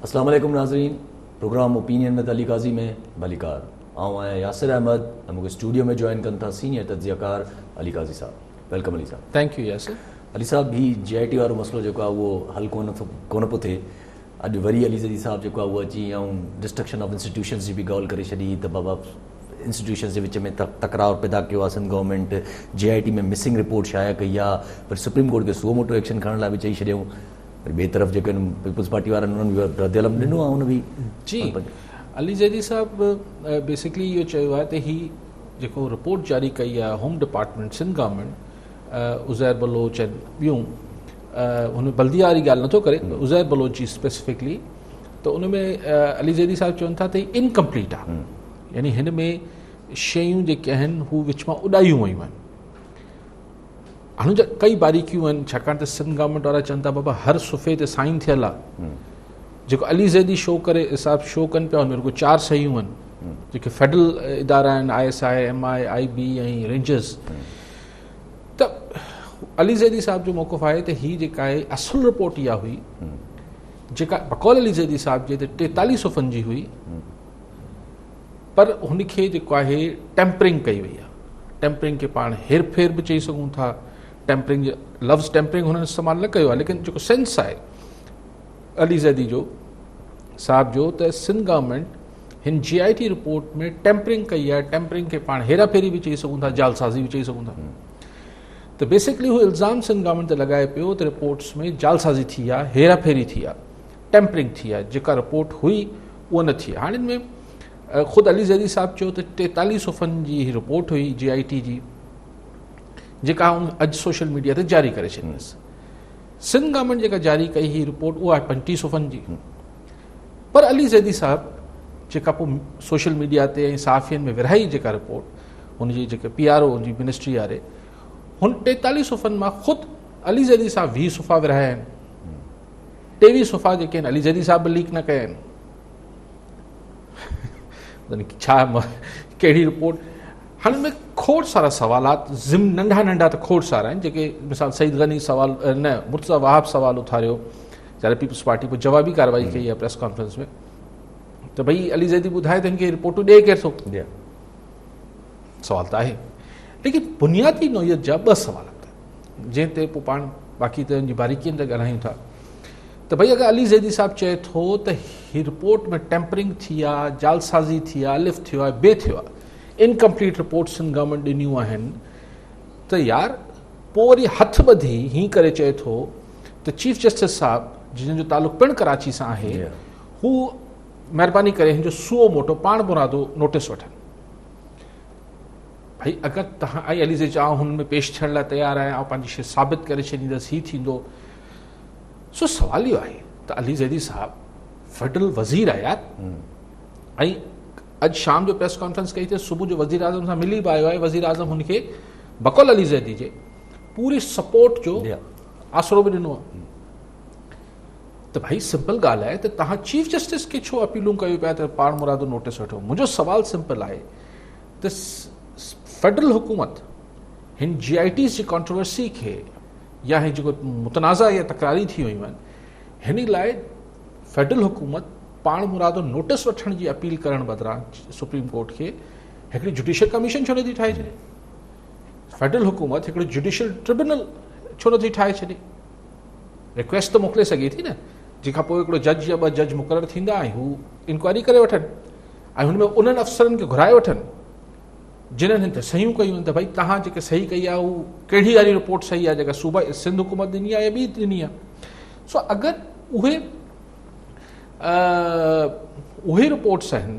अस्सलाम वालेकुम नाज़रीन, प्रोग्राम ओपिनियन में अली काजी में भलीकार आऊँ आया यासिर अहमद मूंखे स्टूडियो में जॉइन कनि था सीनियर तज्ज़ियाकार अली काजी साहब। वेलकम अली साहब। Thank you Yasir. अली साहब ही JIT वारो मसलो जेको आहे उहो हल कोन पियो थिए। अॼु वरी अली ज़दी साहब जेको आहे उहो अची ऐं डिस्ट्रक्शन ऑफ इंस्टीट्यूशन्स जी बि ॻाल्हि करे छॾी त बाबा इंस्टीट्यूशन्स जे विच में तकरार पैदा कयो आहे सिंध गवर्नमेंट। JIT में मिसिंग रिपोर्ट शाया कई आहे, पर सुप्रीम कोर्ट खे सुओ मोटो एक्शन खणण लाइ बि चई छॾियऊं। ॿिए तरफ़ जेके पीपल्स पार्टी वारनि उन्हनि बि रद्दलम ॾिनो आहे हुन बि जी। अली ज़ैदी साहब बेसिकली इहो चयो आहे त ही जेको रिपोर्ट जारी कई आहे home department Sindh government Uzair Baloch ऐं ॿियूं हुन में बल्दिया वारी ॻाल्हि नथो करे, उज़ैर बलोच जी स्पेसिफिकली, त उन में अली ज़ैदी साहब चवनि था त इनकम्प्लीट आहे, यानी हिन में शयूं जेके आहिनि हू विच मां उॾायूं वयूं आहिनि। हाणे जा कई बारीकियूं आहिनि, छाकाणि त सिंध गवर्नमेंट वारा चवनि था बाबा हर सुफ़े ते साइन थियल आहे। जेको अली ज़ैदी शो करे हिसाब शो कनि पिया हुनमें रुगो 4 शयूं आहिनि जेके फेडरल इदारा आहिनि, ISI, MI, IB ऐं रेंजर्स। त अली ज़ैदी साहब जो मौक़िफ़ आहे त ही जेका आहे असुल रिपोर्ट इहा हुई जेका बकौल अली ज़ैदी साहब जे 43 सुफ़नि जी हुई, पर हुनखे जेको आहे टेम्परिंग कई वई आहे। टेम्परिंग खे पाण हेर फेर बि चई सघूं था। टेम्परिंग जो लफ़्ज़ टेम्परिंग हुननि इस्तेमालु न कयो आहे, लेकिन जेको सेंस आहे अली ज़ैदी जो साहब जो त सिंध गवर्नमेंट हिन JIT रिपोर्ट में टेम्परिंग कई आहे। टेम्परिंग खे पाण हेरा फेरी बि चई सघूं था, जालसाज़ी बि चई सघूं था। त बेसिकली हू इल्ज़ाम सिंध गवर्नमेंट ते लॻाए पियो त रिपोर्ट्स में जालसाज़ी थी आहे, हेरा फेरी थी आहे, टेम्परिंग थी आहे, जेका रिपोर्ट हुई उहा न थी आहे। हाणे हिन में ख़ुदि अली ज़ैदी साहब चयो त 43 सुफ़नि जी रिपोर्ट हुई JIT जी, जेका अॼु सोशल मीडिया ते जारी करे छॾींदसि। सिंध गवर्नमेंट जेका जारी कई ही रिपोर्ट उहा आहे 35 सुफ़नि जी, पर अली ज़ैदी साहब जेका पोइ सोशल मीडिया ते ऐं सहाफ़ियुनि में विरहाई जेका रिपोर्ट, हुनजी जेके PRO जी मिनिस्ट्री वारे, हुन 43 सुफ़नि मां ख़ुदि अली ज़ैदी साहब 20 सुफ़ा विरहाया आहिनि। 23 सुफ़ा जेके आहिनि अली ज़ैदी साहब बि लीक न कया आहिनि। छा कहिड़ी रिपोर्ट। हाणे में खोड़ सारा सवालात नंढा नंढा त खोड़ सारा आहिनि जेके मिसाल सईद गनी सवाल न मुर्तज़ा वहाब सवाल उथारियो, जॾहिं पीपल्स पार्टी पोइ जवाबी कार्रवाई कई आहे प्रेस कॉन्फ्रेंस में, त भई अली ज़ैदी ॿुधाए त हिनखे रिपोर्टूं ॾे केरु थो। सवाल त आहे, लेकिन बुनियादी नोयत जा 2 सवाल आहिनि जंहिं ते पोइ पाण बाक़ी त हुनजी बारीकियुनि ते ॻाल्हायूं था। त भई अगरि अली ज़ैदी साहब चए थो त हीअ रिपोर्ट में टेम्परिंग थी आहे, जालसाज़ी थी आहे, लिफ्ट थियो आहे, ॿिए थियो आहे, इनकम्प्लीट रिपोर्ट सिंध गवर्नमेंट ॾिनियूं आहिनि, त यार पोइ वरी हथ ॿधी हीअं करे चए थो त चीफ जस्टिस साहब जिन जो तालुक़ु पिणु कराची सां आहे, हू महिरबानी करे हिन जो सुओ मोटो पाण मुरादो नोटिस वठनि। भई अगरि तव्हां ऐं अली ज़ैदी चओ हुन में पेश थियण लाइ तयारु आहियां, ऐं पंहिंजी शइ साबित करे छॾींदसि, हीअ थींदो। सो सवाल इहो आहे त अली ज़ैदी साहब फेडरल वज़ीर आहे यार, ऐं अॼु शाम जो प्रेस कॉन्फ्रेंस कई त सुबुह जो वज़ीर आज़म सां मिली बि आयो आहे। वज़ीर आज़म हुनखे बकौल अली ज़ैदी जे पूरी सपोर्ट जो आसरो बि ॾिनो आहे। त भाई सिंपल ॻाल्हि आहे त तव्हां चीफ जस्टिस खे छो अपीलूं कयो पिया त पाण मुरादो नोटिस वठो। मुंहिंजो सवाल सिंपल आहे त फेडरल हुकूमत हिन JITs जी कॉन्ट्रोवर्सी खे या ही जेको मुतनाज़ा या तकरारी थी वियूं आहिनि, हिन लाइ फेडरल हुकूमत पाण मुरादो नोटिस वठण जी अपील करण बदिरां सुप्रीम कोर्ट खे हिकिड़ी जुडिशियल कमीशन छो नथी ठाहे छॾे? फेडरल हुकूमत हिकिड़ो जुडिशियल ट्रिब्यूनल छो नथी ठाहे छॾे? रिक्वेस्ट त मोकिले सघे थी न, जंहिंखां पोइ हिकिड़ो जज या 2 जज मुक़ररु थींदा ऐं हू इंक्वायरी करे वठनि ऐं हुन में उन्हनि अफ़सरनि खे घुराए वठनि जिन्हनि हिन ते सहियूं कयूं आहिनि त भई तव्हां जेके सही कई आहे उहा कहिड़ी वारी रिपोर्ट सही आहे जेका सूबा सिंध हुकूमत ॾिनी आहे या ॿी ॾिनी आहे। सो अगरि उहे रिपोर्ट्स आहिनि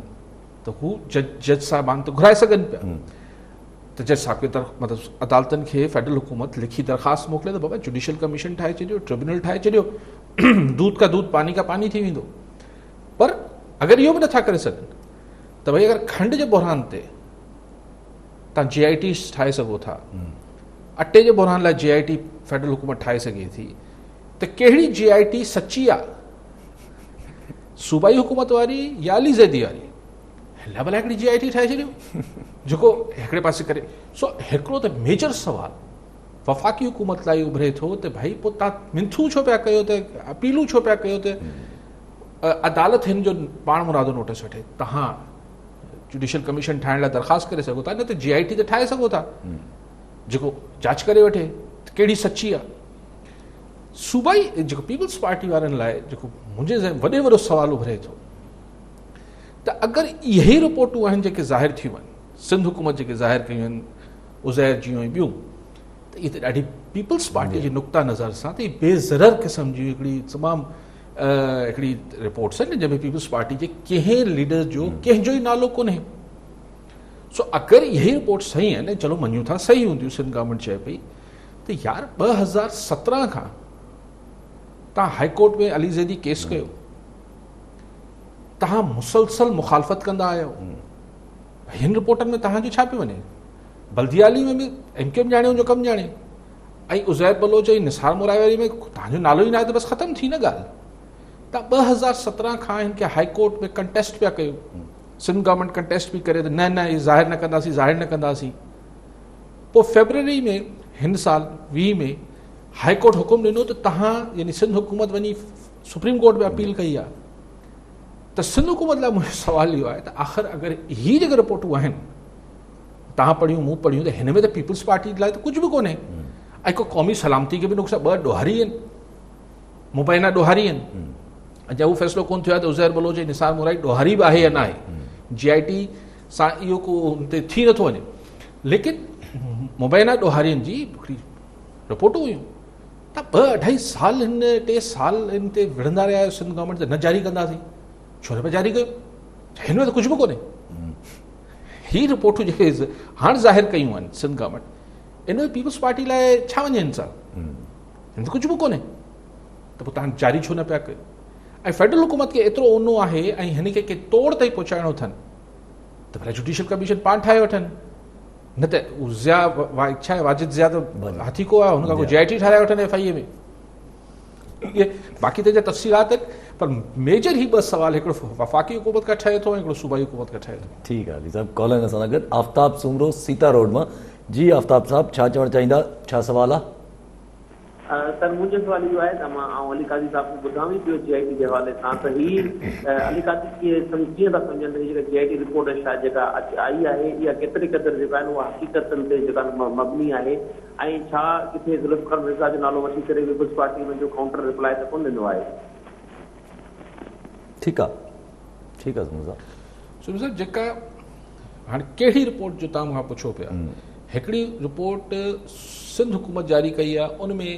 त हू जज साहिबान त घुराए सघनि पिया। त जज साहिब खे मतिलबु अदालतनि खे फेडरल हुकूमत लिखी दरख़्वास्त मोकिले त बाबा जुडिशियल कमीशन ठाहे छॾियो, ट्रिब्यूनल ठाहे छॾियो, दूध का दूध पानी का पानी थी वेंदो। पर अगरि इहो बि नथा करे सघनि त भई अगरि खंड जे बहिरान ते तव्हां JITs ठाहे सघो था, अटे जे बहिरान लाइ JIT फेडरल हुकूमत ठाहे सघे थी, त कहिड़ी JIT सची आहे, सूबाई हुकूमत वारी या अली ज़ैदी वारी? हिन भला हिकिड़ी JIT ठाहे छॾियो जेको हिकिड़े पासे करे। सो हिकिड़ो त मेजर सवाल वफ़ाक़ी हुकूमत लाइ उभरे थो त भई पोइ तव्हां मिंथू छो पिया कयो, त अपीलूं छो पिया कयो त अदालत हिन जो पाण मुरादो नोटिस वठे, तव्हां जुडिशियल कमीशन ठाहिण लाइ दरख़्वास्त करे सघो था, न त GIT त ठाहे सघो था जेको जांच करे वठे कहिड़ी सची आहे। सूबाई जेको पीपल्स पार्टी वारनि लाइ जेको मुंहिंजे ज़हन वॾे वॾो सुवाल उभरे थो त अगरि इहे ई रिपोर्टूं आहिनि जेके ज़ाहिर थियूं आहिनि, सिंध हुकूमत जेके ज़ाहिर कयूं आहिनि उज़ैर जियूं ऐं ॿियूं, त इहे त ॾाढी पीपल्स पार्टी जी नुक़्ता नज़र सां त इहे बेज़रर क़िस्म जी हिकिड़ी तमामु हिकिड़ी रिपोर्ट्स आहिनि जंहिंमें पीपल्स पार्टी जे कंहिं लीडर जो कंहिंजो ई नालो कोन्हे। सो अगरि इहे रिपोर्ट सही आहिनि, चलो मञूं था सही हूंदियूं, सिंध गवर्नमेंट चए पई त यार 2017 खां तव्हां हाईकोर्ट में अली ज़ैदी केस कयो, तव्हां मुसलसल मुखालफ़त कंदा आहियो, हिन रिपोर्टनि में तव्हांजो छा पियो वञे? बल्दियाली में बि MKM ॼाणे जो कमु ॼाणे, ऐं उज़ैर बलोच ऐं निसार मुराइवरी में तव्हांजो नालो ई न आहे त बसि ख़तमु थी न ॻाल्हि। तव्हां 2017 खां हिन खे हाईकोर्ट में कंटेस्ट पिया कयो, सिंध गवर्नमेंट कंटेस्ट बि करे त न न इहे ज़ाहिर न कंदासीं, ज़ाहिर न कंदासीं। पोइ फेबरवरी में हिन साल 20 में हाईकोर्ट हुकुम ॾिनो त तव्हां यानी सिंध हुकूमत वञी सुप्रीम कोर्ट में अपील कई आहे। त सिंध हुकूमत लाइ मुंहिंजो सुवाल इहो आहे त आख़िर अगरि हीअ जेके रिपोर्टूं आहिनि तव्हां पढ़ियूं मूं पढ़ियूं त हिन में त पीपल्स पार्टी लाइ त कुझु बि कोन्हे, ऐं को क़ौमी सलामती खे बि नुक़सान 2 ॾोहारी आहिनि, मुबैना ॾोहारी आहिनि। अञा उहो फ़ैसिलो कोन थियो आहे त उज़ैर बलोच ऐं निसार मुराई ॾोहारी बि आहे या न आहे, GIT सां इहो को हुन ते थी नथो वञे, लेकिन मुबैना ॾोहारियुनि जी हिकिड़ी रिपोर्टूं हुयूं। त 2-2.5 साल हिन 3 साल हिन ते विढ़ंदा रहिया आहियो सिंध गवर्नमेंट त न जारी कंदासीं, छो न पिया जारी कयो? हिन में त कुझु बि कोन्हे। ही रिपोर्टूं जेके हाणे ज़ाहिर कयूं आहिनि सिंध गवर्नमेंट, इन में पीपल्स पार्टी लाइ छा वञे हिन साल? हिन में कुझु बि कोन्हे, त पोइ तव्हां जारी छो न पिया कयो? ऐं फेडरल हुकूमत खे एतिरो ऊनो आहे ऐं हिन खे के तोड़ ताईं पहुचाइणो अथनि त भला जुडिशियल कमीशन पाण ठाहे वठनि, न त छा आहे वाजिद ज़िया त हाथी को आहे, हुन खां पोइ GIT ठाराए वठनि FIA में। इहे बाक़ी त तफ़सीलात आहिनि, पर मेजर ही 2 सवाल, हिकिड़ो वफ़ाक़ी हुकूमत खां ठहे थो ऐं हिकिड़ो सूबाई हुकूमत खां ठहे थो। ठीकु आहे अली साहब, कॉल सां गॾु आफ्ताब सुमरो सीता रोड मां। जी आफ्ताब साहब, छा चवणु चाहींदा, छा सवाल आहे? सर मुंहिंजो सुवाल इहो आहे त मां अली काज़ी साहिब खे ॿुधां ई पियो GIT जे हवाले सां त हीअ अली काज़ी कीअं था सम्झनि त जेका GIT रिपोर्ट शायदि जेका आई आहे इहा केतिरे क़दुरु जेका आहिनि उहा हक़ीक़तनि ते जेका मबनी आहे, ऐं छा किथे ज़ुल्फ़िकार मिर्ज़ा जो नालो वठी करे पीपल्स पार्टी हुन जो काउंटर रिप्लाई त कोन ॾिनो आहे? ठीकु आहे सुमित साहब, जेका हाणे कहिड़ी रिपोर्ट जो तव्हां मूंखां पुछो पिया, हिकिड़ी रिपोर्ट सिंध हुकूमत जारी कई आहे, उन में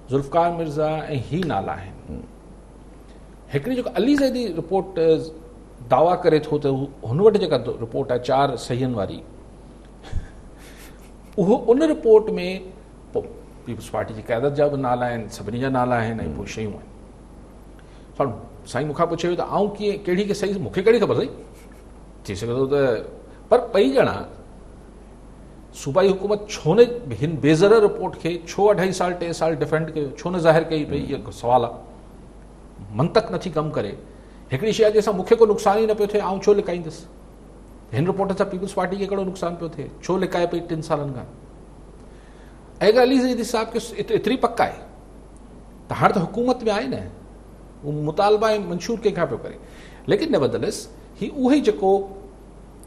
ज़ुल्फ़िकार मिर्ज़ा ऐं ही नाला आहिनि। हिकिड़ी जेको अली ज़ैदी रिपोर्ट दावा करे थो त हुन वटि जेका रिपोर्ट आहे 4 सहीहनि वारी, उहो उन रिपोर्ट में पीपल्स पार्टी जी क़यादत जा बि नाला आहिनि, सभिनी जा नाला आहिनि ऐं पोइ शयूं आहिनि। पर साईं मूंखां पुछे त आऊं कीअं कहिड़ी खे सही, मूंखे कहिड़ी ख़बर साईं? थी सघे थो त, पर ॿई ॼणा सूबाई हुकूमत छो न हिन बेज़र रिपोर्ट खे छो 2.5 साल 3 साल डिफेंड कयो, छो न ज़ाहिर कई पई? इहो सवाल आहे, मंतक नथी कमु करे। हिकिड़ी शइ जंहिंसां मूंखे को नुक़सानु ई न पियो थिए, आऊं छो लिकाईंदुसि? हिन रिपोर्ट सां पीपल्स पार्टी खे कहिड़ो नुक़सानु पियो थिए, छो लिकाए पई 3 सालनि खां? ऐं अली ज़ैदी साहिब खे एतिरी पक आहे त हाणे त हुकूमत में आहे न, उहो मुतालबा ऐं मंशूर कंहिंखां पियो करे। लेकिन नेवरदलेस ही उहो ई जेको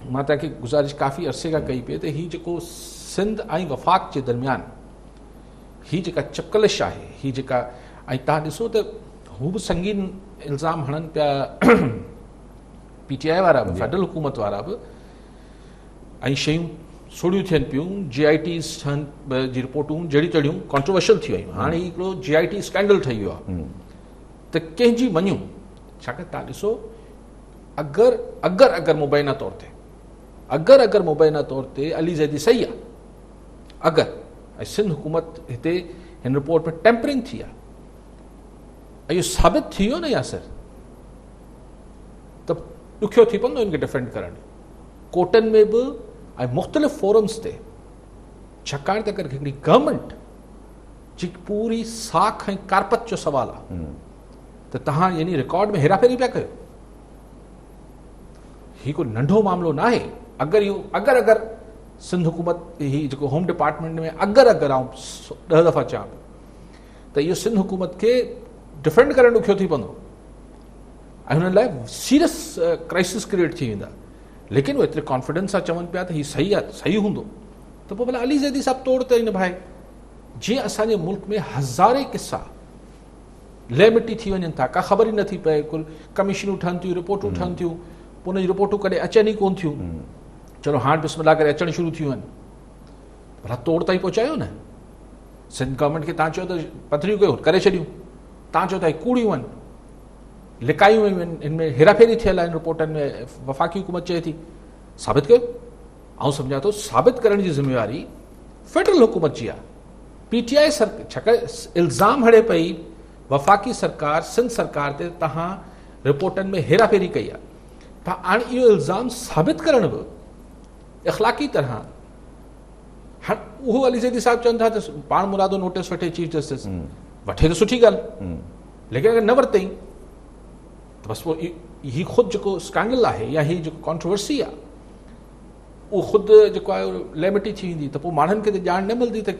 मां तव्हांखे गुज़ारिश काफ़ी अरसे खां कई पई त हीउ जेको सिंध ऐं वफ़ाक़ जे दरमियान हीअ जेका चपकलिश आहे, हीअ जेका, ऐं तव्हां ॾिसो त हू बि संगीन इल्ज़ाम हणनि पिया PTI वारा बि, फेडरल हुकूमत वारा बि, ऐं शयूं सोड़ियूं थियनि पियूं, GIT जी रिपोर्टूं जहिड़ी तहिड़ियूं कॉन्ट्रोवर्शियल थी वयूं। हाणे हिकिड़ो GIT स्कैंडल ठही वियो आहे त कंहिंजी मञूं, छाकाणि तव्हां ॾिसो अगरि मुबैना तौर ते अगरि मुबैना तौर ते अली ज़ैदी सही आहे, अगरि ऐं सिंध हुकूमत हिते हिन रिपोर्ट में टेम्परिंग थी आहे, ऐं इहो साबित थी वियो न यासिर, त ॾुखियो थी पवंदो हिनखे डिफेंड करणु कोर्टनि में बि ऐं मुख़्तलिफ़ फोरम्स ते। छाकाणि त अगरि हिकिड़ी गवर्नमेंट जी पूरी साख ऐं कारपत जो सुवाल आहे त तव्हां यानी रिकॉर्ड में हेराफेरी पिया कयो। हीउ को नंढो मामिलो न आहे। अगरि सिंध हुकूमत ही जेको होम डिपार्टमेंट में अगरि आऊं 10 दफ़ा चवां त इहो सिंध हुकूमत खे डिफेंड करणु ॾुखियो थी पवंदो, ऐं हुन लाइ सीरियस क्राइसिस क्रिएट थी वेंदा। लेकिन वो एतिरे कॉन्फिडेंस सां चवनि पिया त हीउ सही आहे, सही हूंदो, त पोइ भला अली ज़ैदी साहिबु तोड़ ते निभाए। जीअं असांजे मुल्क में हज़ारे किसा ले मिटी थी वञनि था, का ख़बर ई नथी पए, कुल कमीशनूं ठहनि थियूं, रिपोर्टूं ठहनि थियूं, पोइ उनजी रिपोर्टूं कॾहिं अचनि ई कोन थियूं। चलो हाणे बिस्मिल्लाह करे अचणु शुरू थियूं आहिनि, भला तोड़ ताईं पहुचायो न। सिंध गवर्नमेंट खे तव्हां चयो त पथरियूं कयो, करे छॾियूं, तव्हां चयो त कूड़ियूं आहिनि, लिकायूं वयूं आहिनि, इनमें हेराफेरी थियल आहिनि रिपोर्टनि में, वफ़ाक़ी हुकूमत चए थी साबित कयो। ऐं सम्झां थो साबित करण जी ज़िम्मेवारी फेडरल हुकूमत जी आहे। PTI छाकाणि इल्ज़ाम हणे पई वफ़ाक़ी सरकार सिंध सरकार ते तव्हां रिपोर्टनि में हेराफेरी कई आहे, त हाणे इहो इल्ज़ाम साबित करण बि इख़लाक़ी तरह हाणे उहो अली ज़ैदी साहिबु चवनि था त पाण मुरादो नोटिस वठे चीफ जस्टिस, वठे त सुठी ॻाल्हि, लेकिन अगरि न वरितई त बसि पोइ ही ख़ुदि जेको स्कैंडल आहे या ही जेको कॉन्ट्रोवर्सी आहे उहो ख़ुदि जेको आहे लेमिटी थी वेंदी, त पोइ माण्हुनि खे त ॼाण न मिलंदी त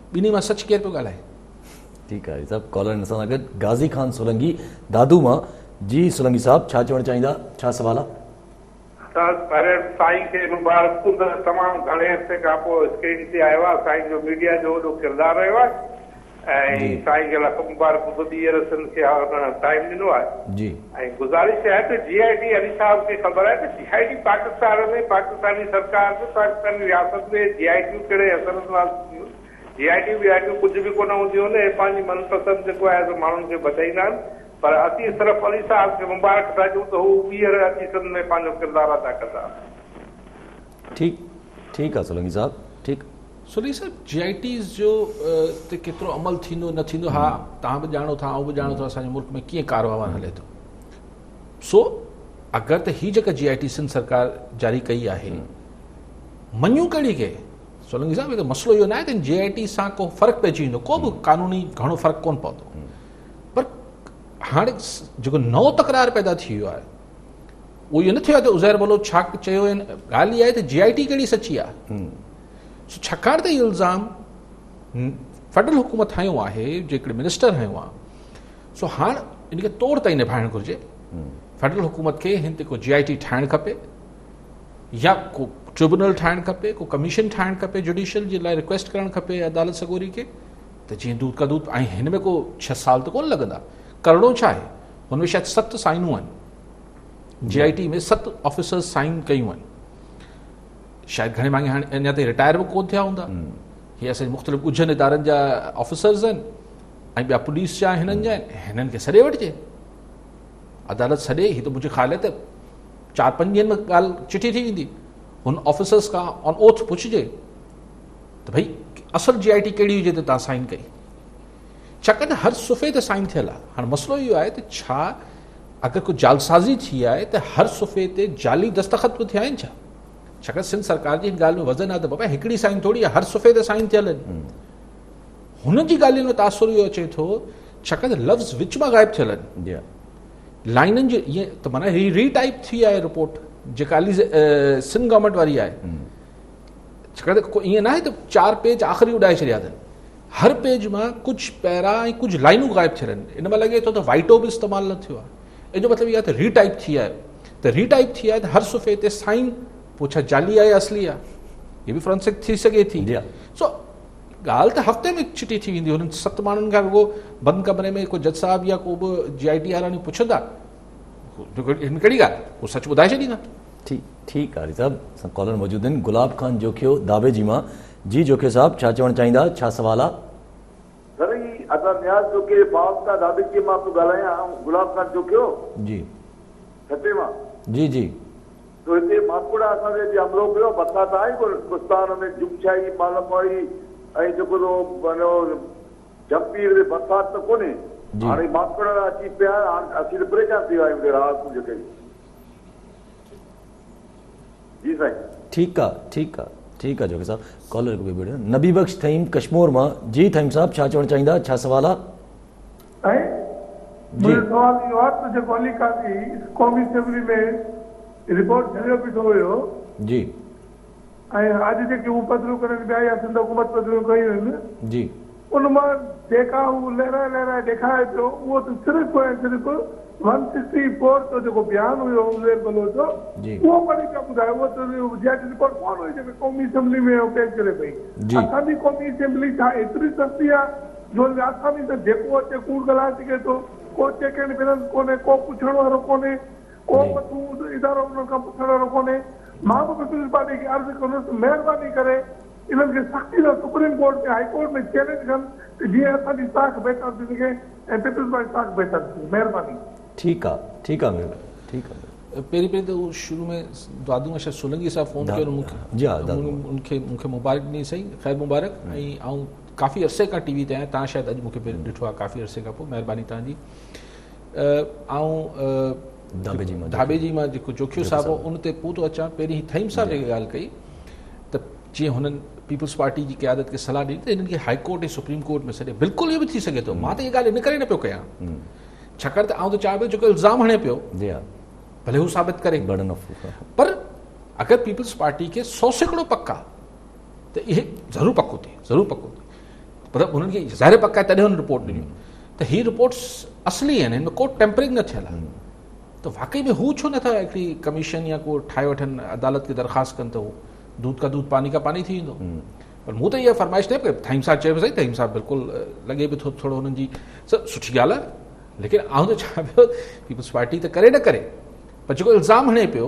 ॿिन्ही मां सच केरु पियो ॻाल्हाए। ठीकु आहे सभु कॉलर सां गॾु गाज़ी ख़ान सोलंकी दादू मां। जी सोलंकी साहिबु छा चवणु चाहींदा, छा सवाल आहे? साईं खे मुबारक, तमामु घणे अरसे खां पोइ स्क्रीन ते आयो आहे, साईं जो मीडिया जो वॾो किरदारु रहियो आहे, ऐं साईं खे लख मुबारक, ॿीहर सिंध खे टाइम ॾिनो आहे जी। ऐं गुज़ारिश आहे त GIT अली साहिब खे ख़बर आहे त GIT पाकिस्तान में, पाकिस्तानी सरकार में, पाकिस्तानी रियासत में GIT कहिड़े असर सां GIT कुझु बि कोन हूंदियूं आहिनि, ऐं पंहिंजी मनपसंदि जेको आहे माण्हुनि खे बचाईंदा आहिनि, पर असीं सिर्फ़ु अली साहिब खे मुबारक था ॾियूं त हू ॿीहर अची सिंध में पंहिंजो किरदारु अदा कंदा। ठीकु आहे सोलंकी साहिबु, ठीकु। सोलंकी साहिबु GITs जो ते केतिरो अमल थींदो न थींदो, हा तव्हां बि ॼाणो था, आउं बि ॼाणो थो असांजे मुल्क में कीअं कारवां हले थो। सो अगरि त हीअ जेका GIT सिंध सरकार जारी कई आहे, मञूं कहिड़ी खे सोलंकी साहिबु, त मसइलो इहो न आहे त GIT सां को फ़र्क़ु पइजी वेंदो, को बि क़ानूनी घणो फ़र्क़ु कोन पवंदो, पर हाणे जेको नओं तकरार पैदा थी वियो आहे उहो इहो न थियो आहे त उज़ैर बलोच छा चयो आहिनि, ॻाल्हि इहा आहे त GIT कहिड़ी सची आहे। छाकाणि त इहो इल्ज़ाम फेडरल हुकूमत हयो आहे, जेकॾहिं मिनिस्टर हयो आहे, सो हाणे इनखे तोड़ ताईं निभाइणु घुरिजे। फेडरल हुकूमत खे हिन ते को GIT ठाहिणु खपे, या को ट्रिब्यूनल ठाहिणु खपे, को कमीशन ठाहिणु खपे, जुडिशियल जे लाइ रिक्वेस्ट करणु खपे अदालत सगोरी खे, त जीअं दूध का दूध। ऐं हिन में को 6 साल त कोन लॻंदा, करणो छा आहे, हुन में शायदि 7 साइनूं आहिनि, GIT में 7 ऑफिसर्स साइन कयूं आहिनि, शायदि घणे मांगे हाणे अञा ताईं रिटायर बि कोन थिया हूंदा। हीअ असांजे मुख़्तलिफ़ ॻुझनि इदारनि जा ऑफिसर्स आहिनि, ऐं ॿिया पुलिस जा हिननि जा आहिनि, हिननि खे सॾे वठिजे, अदालत सॾे। हीअ त मुंहिंजे ख़्याल आहे त 4-5 ॾींहंनि में ॻाल्हि चिठी थी वेंदी, हुन ऑफिसर्स खां ऑन ओथ पुछिजे त भई असुलु GIT कहिड़ी हुजे त तव्हां साइन कई, छाकाणि त हर सुफ़े ते साइन थियल आहे। हाणे मसइलो इहो आहे त छा अगरि को जालसाज़ी थी आहे त हर सुफ़े ते जाली दस्तख़त बि थिया आहिनि छा? छाकाणि सिंध सरकार जी हिन ॻाल्हि में वज़न आहे त बाबा हिकिड़ी साइन थोरी आहे, हर सुफ़े ते साइन थियल आहिनि। हुन जी ॻाल्हियुनि में तासुर इहो अचे थो छाकाणि त लफ़्ज़ विच मां ग़ाइब थियल आहिनि, लाइननि जी ईअं त माना रीटाइप थी आहे रिपोर्ट जेका अली सिंध गवर्नमेंट वारी आहे। छाकाणि त ईअं न आहे त 4 पेज आख़िरी उॾाए छॾिया अथनि, हर पेज मां कुझु पैरा ऐं कुझु लाइनूं ग़ाइब थियल आहिनि। इन में लॻे थो त वाइटो बि इस्तेमालु न थियो आहे, इन जो मतिलबु इहो आहे त रीटाइप थी आहे। त रीटाइप थी आहे त हर सुफ़े ते साइन, पोइ छा जाली आहे या असली आहे, इहा बि फॉरेंसिक थी सघे थी। सो ॻाल्हि त हफ़्ते में चिटी थी वेंदी, हुननि 7 माण्हुनि खां रुॻो बंदि कमरे में को जज साहिबु या को बि GIT वारा पुछंदा, हिन कहिड़ी ॻाल्हि, उहो सच ॿुधाए छॾींदा। ठीकु आहे साहिबु, कॉलर मौजूदु आहिनि। गुलाब खान जोखियो दाबे जी मां। जी जोखियो साहिबु, छा चवणु चाहींदा, छा सवाल आहे? सर असां न्याज़ जोखे बावस्ता दाबे जी मां पियो ॻाल्हायां, गुलाब खान जोखियो जी सचे मां। जी तो हिते माकुड़ा असांजे हमलो कयो, बरसाति आई कुस्तान में जुमछाई मालमाई ऐं जेको जंपीर ते बरसाति त कोन्हे, हाणे माकुड़ अची पिया, हाणे असीं त परेशान थी विया आहियूं राहत जेके। जी साईं, ठीकु आहे जोखी साहिबु। कॉलर नबी बख्श थईम कश्मीर मां। जी थईम साहिबु, छा चवणु चाहींदा, छा सवाल आहे? मुंहिंजो सवाल इहो आहे त जेको अली काज़ी क़ौमी असेंबली में रिपोर्ट छॾियो बीठो हुयो जी, ऐं अॼु जेके हू पधरियूं करनि पिया या सिंध हुकूमत पधरियूं कयूं आहिनि जी, उन मां जेका हू लहराए ॾेखारे पियो, उहो त सिर्फ़ु ऐं सिर्फ़ु 164 जो जेको बयान हुयो उज़ैर बलोच जो उहो पढ़ी पिया ॿुधायो, उहो जेआईटी रिपोर्ट कोन हुई जेके क़ौमी असेंबली में पेश करे पई। असांजी क़ौमी असेंबली छा एतिरी सस्ती आहे जो असांजी त जेको अचे कूड़ ॻाल्हाए सघे थो, को चेक एंड बैलेंस कोन्हे, को पुछण वारो कोन्हे, को मथूं इदारो उन्हनि खां पुछण वारो कोन्हे। मां बि पीपल्स पार्टी खे अर्ज़ु कंदुसि महिरबानी करे इन्हनि खे सख़्ती सां सुप्रीम कोर्ट में हाई कोर्ट में चैलेंज कनि त जीअं असांजी ताक़ बहितर थी सघे ऐं पीपल्स पार्टी ताक़ बहितर थी सघे। महिरबानी। ठीक आहे पहिरीं त उहो शुरू में दादू अशर सोलंकी साहब फ़ोन कयो, मूंखे मुबारक ॾिनी सही, ख़ैर मुबारक। ऐं आउं काफ़ी अरसे खां टीवी ते आहियां, तव्हां शायदि अॼु मूंखे ॾिठो आहे काफ़ी अरसे खां पोइ, महिरबानी तव्हांजी। ढाबे जी मां जेको जोखियो साहब हो उन ते पोइ थो अचां। पहिरीं थईम साहब जेकी ॻाल्हि कई त जीअं हुननि पीपल्स पार्टी जी क़यादत खे सलाह ॾिनी त हिननि खे हाई कोर्ट ऐं सुप्रीम कोर्ट में छॾे। बिल्कुलु इहो बि थी सघे थो, मां त इहा ॻाल्हि इन करे न पियो कयां छाकाणि त आउं त चाहियां पियो जेको इल्ज़ाम हणे पियो भले हू साबित करे, पर अगरि पीपल्स पार्टी खे 100% पक आहे त इहे ज़रूरु पको थिए मतिलबु हुननि खे ज़ाहिर पक आहे तॾहिं हुन रिपोर्ट ॾिनियूं त हीअ रिपोर्ट्स असली आहिनि, हिन में को टेम्परिंग न थियल आहे। त वाकई में हू छो नथा हिकिड़ी कमीशन या को ठाहे वठनि, अदालत खे दरख़्वास्त कनि त हू दूध का दूध पानी का पानी थी वेंदो। पर मूं त इहा फरमाइश न कई। थईम साहब चयो सही, थईम साहब बिल्कुलु लॻे बि थो थोरो हुननि जी सुठी ॻाल्हि आहे, लेकिन आउं त चाहियां पियो पीपल्स पार्टी त करे न करे, पर जेको इल्ज़ाम हणे पियो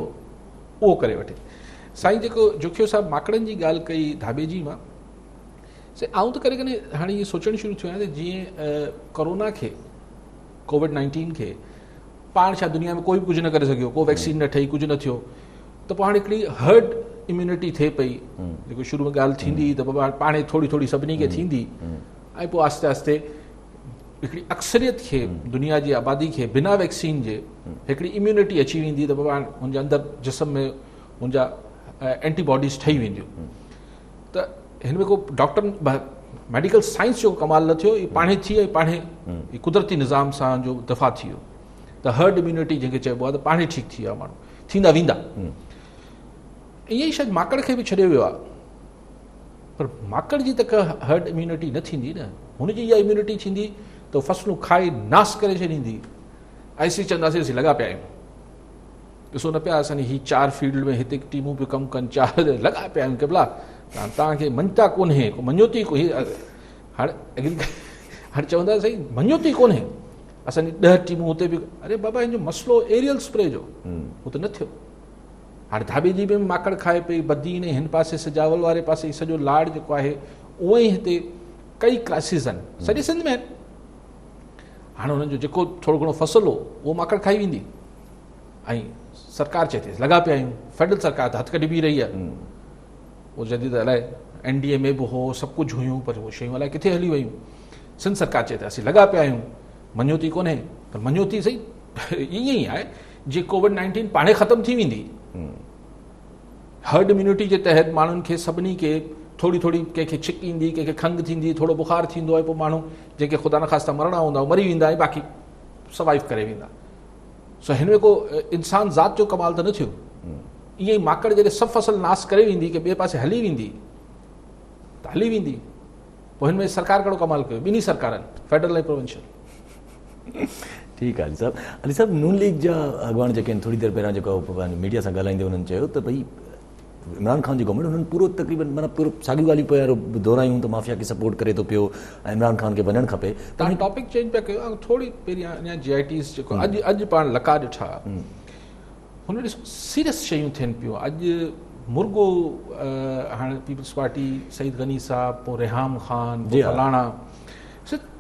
उहो करे वठे। साईं जेको जोखियो साहब माकड़नि जी ॻाल्हि कई ढाबे जी मां, आउं त करे करे हाणे इहो सोचणु शुरू थियो आहियां त जीअं कोरोना खे, कोविड-19 खे पाण छा दुनिया में कोई बि कुझु न करे सघियो, को वैक्सीन न ठही, कुझु न थियो, त पोइ हाणे हिकिड़ी हर्ड इम्यूनिटी थिए पई, जेको शुरू में ॻाल्हि थींदी त बाबा पाणे थोरी थोरी सभिनी खे थींदी, ऐं पोइ आस्ते आस्ते हिकिड़ी अक्सरियत खे, दुनिया जी आबादी खे बिना वैक्सीन जे हिकिड़ी इम्यूनिटी अची वेंदी त बाबा हुनजे अंदरि जिस्म में हुनजा एंटीबॉडीज़ ठही वेंदियूं। त हिन में को डॉक्टर मेडिकल साइंस जो कमाल न थियो, पाणे थी ऐं पाणे कुदरती निज़ाम सां जो दफ़ा थी वियो। त हर्ड इम्यूनिटी जंहिंखे चइबो आहे त पाणे ठीकु थी विया माण्हू, थींदा वेंदा। ईअं ई शायदि माकड़ खे बि छॾियो वियो आहे, पर माकड़ जी त हर्ड इम्यूनिटी न थींदी न, हुनजी इहा इम्यूनिटी थींदी त फसलूं खाए नास करे छॾींदी। ऐसी चवंदासीं असीं लॻा पिया आहियूं, ॾिसो न पिया असांजी हीअ 4 फील्ड में हिते टीमूं पियूं कमु कनि, 4 लॻा पिया आहियूं केबला, तव्हांखे मञता कोन्हे, मञो थी हाणे चवंदा सही मञो थी कोन्हे, असांजी 10 टीमूं हुते बि, अरे बाबा हिन जो मसइलो एरियल स्प्रे जो हू त न थियो। हाणे ढाबे जी बि माकड़ खाए पई, बदीन हिन पासे सजावल वारे पासे सॼो लाड़ जेको आहे, उहो ई हिते कई क्राइसिस आहिनि सॼे सिंध में आहिनि। हाणे हुननि जो जेको थोरो घणो फसल हो उहो माकड़ खाई वेंदी, ऐं सरकार चए थी लॻा पिया आहियूं, फेडरल सरकार त हथ कढी बीह रही आहे। उहो जदीद अलाए NDA में बि हो, सभु कुझु हुयूं, पर उहे शयूं अलाए किथे हली वियूं। सिंध सरकार चए थी असीं लॻा पिया आहियूं, मञो थी कोन्हे, पर मञो थी सही ईअं ई आहे जीअं कोविड-19 पाणे ख़तमु थी वेंदी, हर्ड इम्यूनिटी जे तहत माण्हुनि खे सभिनी खे थोरी थोरी, कंहिंखे छिक ईंदी, कंहिंखे खंघि थींदी, थोरो बुखार थींदो आहे, पोइ माण्हू जंहिंखे ख़ुदा न ख़ास्ता मरणा हूंदा मरी वेंदा ऐं बाक़ी सर्वाइव करे वेंदा। सो हिन में को इंसान ज़ात जो कमाल त न थियो। ईअं ई माकड़ जॾहिं सभु फसल नास करे वेंदी की ॿिए पासे हली वेंदी त हली वेंदी, पोइ हिन में सरकार कहिड़ो कमाल कयो, ॿिन्ही सरकारनि, फेडरल ऐं प्रोविंशियल। ठीकु आहे अली साहब नून लीग जा अॻवान जेके आहिनि, थोरी देरि पहिरियां जेको मीडिया सां ॻाल्हाईंदे हुननि चयो त भई इमरान ख़ान जी गवर्नमेंट हुननि पूरो तक़रीबन माना पूरो साॻियूं ॻाल्हियूं पिया दोहरायूं त माफ़िया खे सपोर्ट करे थो पियो ऐं इमरान ख़ान खे वञणु खपे। तव्हां टॉपिक चेंज पिया कयो, थोरी पहिरियां अञा GITs जेको अॼु पाण लका ॾिठा, हुन ॾिसो सीरियस शयूं थियनि पियूं। अॼु मुर्गो हाणे पीपल्स पार्टी सईद गनी साहब, पोइ रेहाम ख़ान, फलाणा,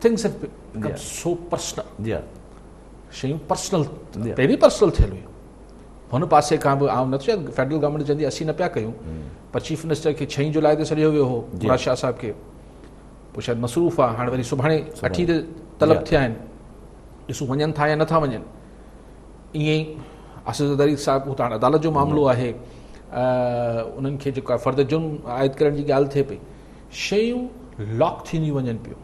things have become so personal, शयूं पर्सनल, पहिरीं पर्सनल थियल हुयूं। हुन पासे खां बि आउं नथो चवां फेडरल गवर्नमेंट चवंदी असीं न पिया कयूं, पर चीफ मिनिस्टर खे 6 जुलाई ते सॾियो वियो हो, मुराद शाह साहब खे, पोइ शायदि मसरूफ़ आहे, हाणे वरी सुभाणे 8 ते तलब थिया आहिनि, ॾिसूं वञनि था या नथा वञनि। ईअं ई आसिफ़ ज़रदारी साहब, हू त हाणे अदालत जो मामिलो आहे, उन्हनि खे जेको आहे फ़र्द जुर्म आयद करण जी ॻाल्हि थिए पई, शयूं लॉक थींदियूं वञनि पियूं।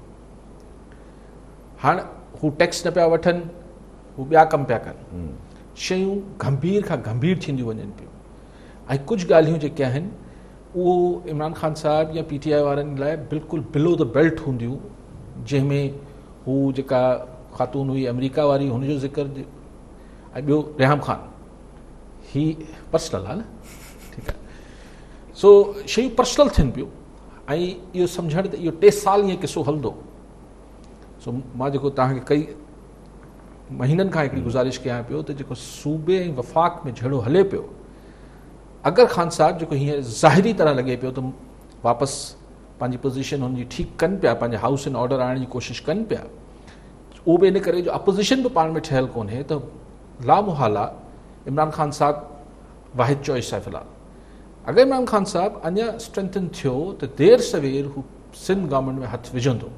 हाणे हू टैक्स न पिया वठनि, हू ॿिया कम पिया कनि, शयूं गंभीर खां गंभीर थींदियूं वञनि पियूं। ऐं कुझु ॻाल्हियूं जेके आहिनि उहो इमरान ख़ान साहब या PTI वारनि लाइ बिल्कुलु बिलो द बेल्ट हूंदियूं, जंहिंमें हू जेका ख़ातून हुई अमेरिका वारी, हुनजो ज़िक्र ऐं ॿियो रेहाम ख़ान, ही पर्सनल आहे न, ठीकु आहे। सो शयूं पर्सनल थियनि पियूं ऐं इहो सम्झण त इहो 3 साल ईअं किसो हलंदो। सो मां जेको तव्हांखे कई महीननि खां हिकिड़ी गुज़ारिश कयां पियो त जेको सूबे ऐं वफ़ाक़ में जहिड़ो हले पियो, अगरि ख़ान साहिब जेको हींअर ज़ाहिरी तरह लॻे पियो त वापसि पंहिंजी पोज़ीशन हुनजी ठीकु कनि पिया, पंहिंजे हाउस इन ऑर्डर आणण जी कोशिशि कनि पिया, उहो बि इन करे जो अपोज़िशन बि पाण में ठहियलु कोन्हे, त लामुहाला इमरान ख़ान साहिबु वाहिद चॉइस आहे फ़िलहाल। अगरि इमरान ख़ान साहिबु अञा स्ट्रेंथन थियो त देर सवेर हू सिंध गवर्नमेंट में हथु विझंदो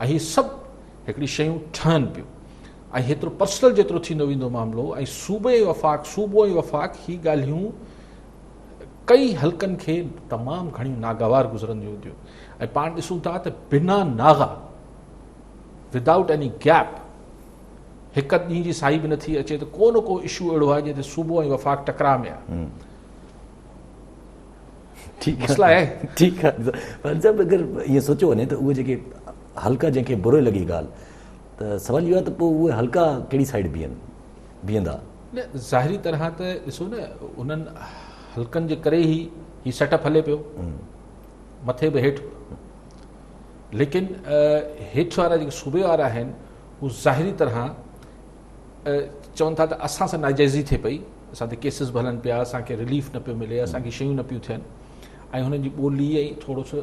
ऐं हीअ सभु हिकिड़ी शयूं ठहनि पियूं ऐं हेतिरो पर्सनल जेतिरो थींदो वेंदो मामिलो, ऐं सूबे ऐं वफ़ाक़ ही ॻाल्हियूं कई हल्कनि खे तमामु घणियूं नागवार गुज़रंदियूं हूंदियूं। ऐं पाण ॾिसूं था त बिना नागा, विदाउट एनी गैप, हिकु ॾींहं जी साई बि नथी अचे त को न को इशू अहिड़ो आहे जंहिं ते सूबो ऐं वफ़ाक़ टकरा में आहे। ठीकु आहे, ठीकु आहे। सभु अगरि ईअं सोचियो वञे त उहे जेके हल्का जंहिंखे बुरो लॻी ॻाल्हि, त सवाल इहो आहे त पोइ उहे हल्का कहिड़ी साइड बीहंदा? न, ज़ाहिरी तरह त ॾिसो न, उन्हनि हल्कनि जे करे ई हीउ सेटअप हले पियो, मथे बि हेठि, लेकिन हेठि वारा जेके सूबे वारा आहिनि हू ज़ाहिरी तरह चवनि था त असां सां नाजाइज़ी थिए पई, असां ते केसिस बि हलनि पिया, असांखे रिलीफ न पियो मिले, असांखे शयूं न पियूं थियनि, ऐं हुननि जी ॿोली ऐं थोरो सो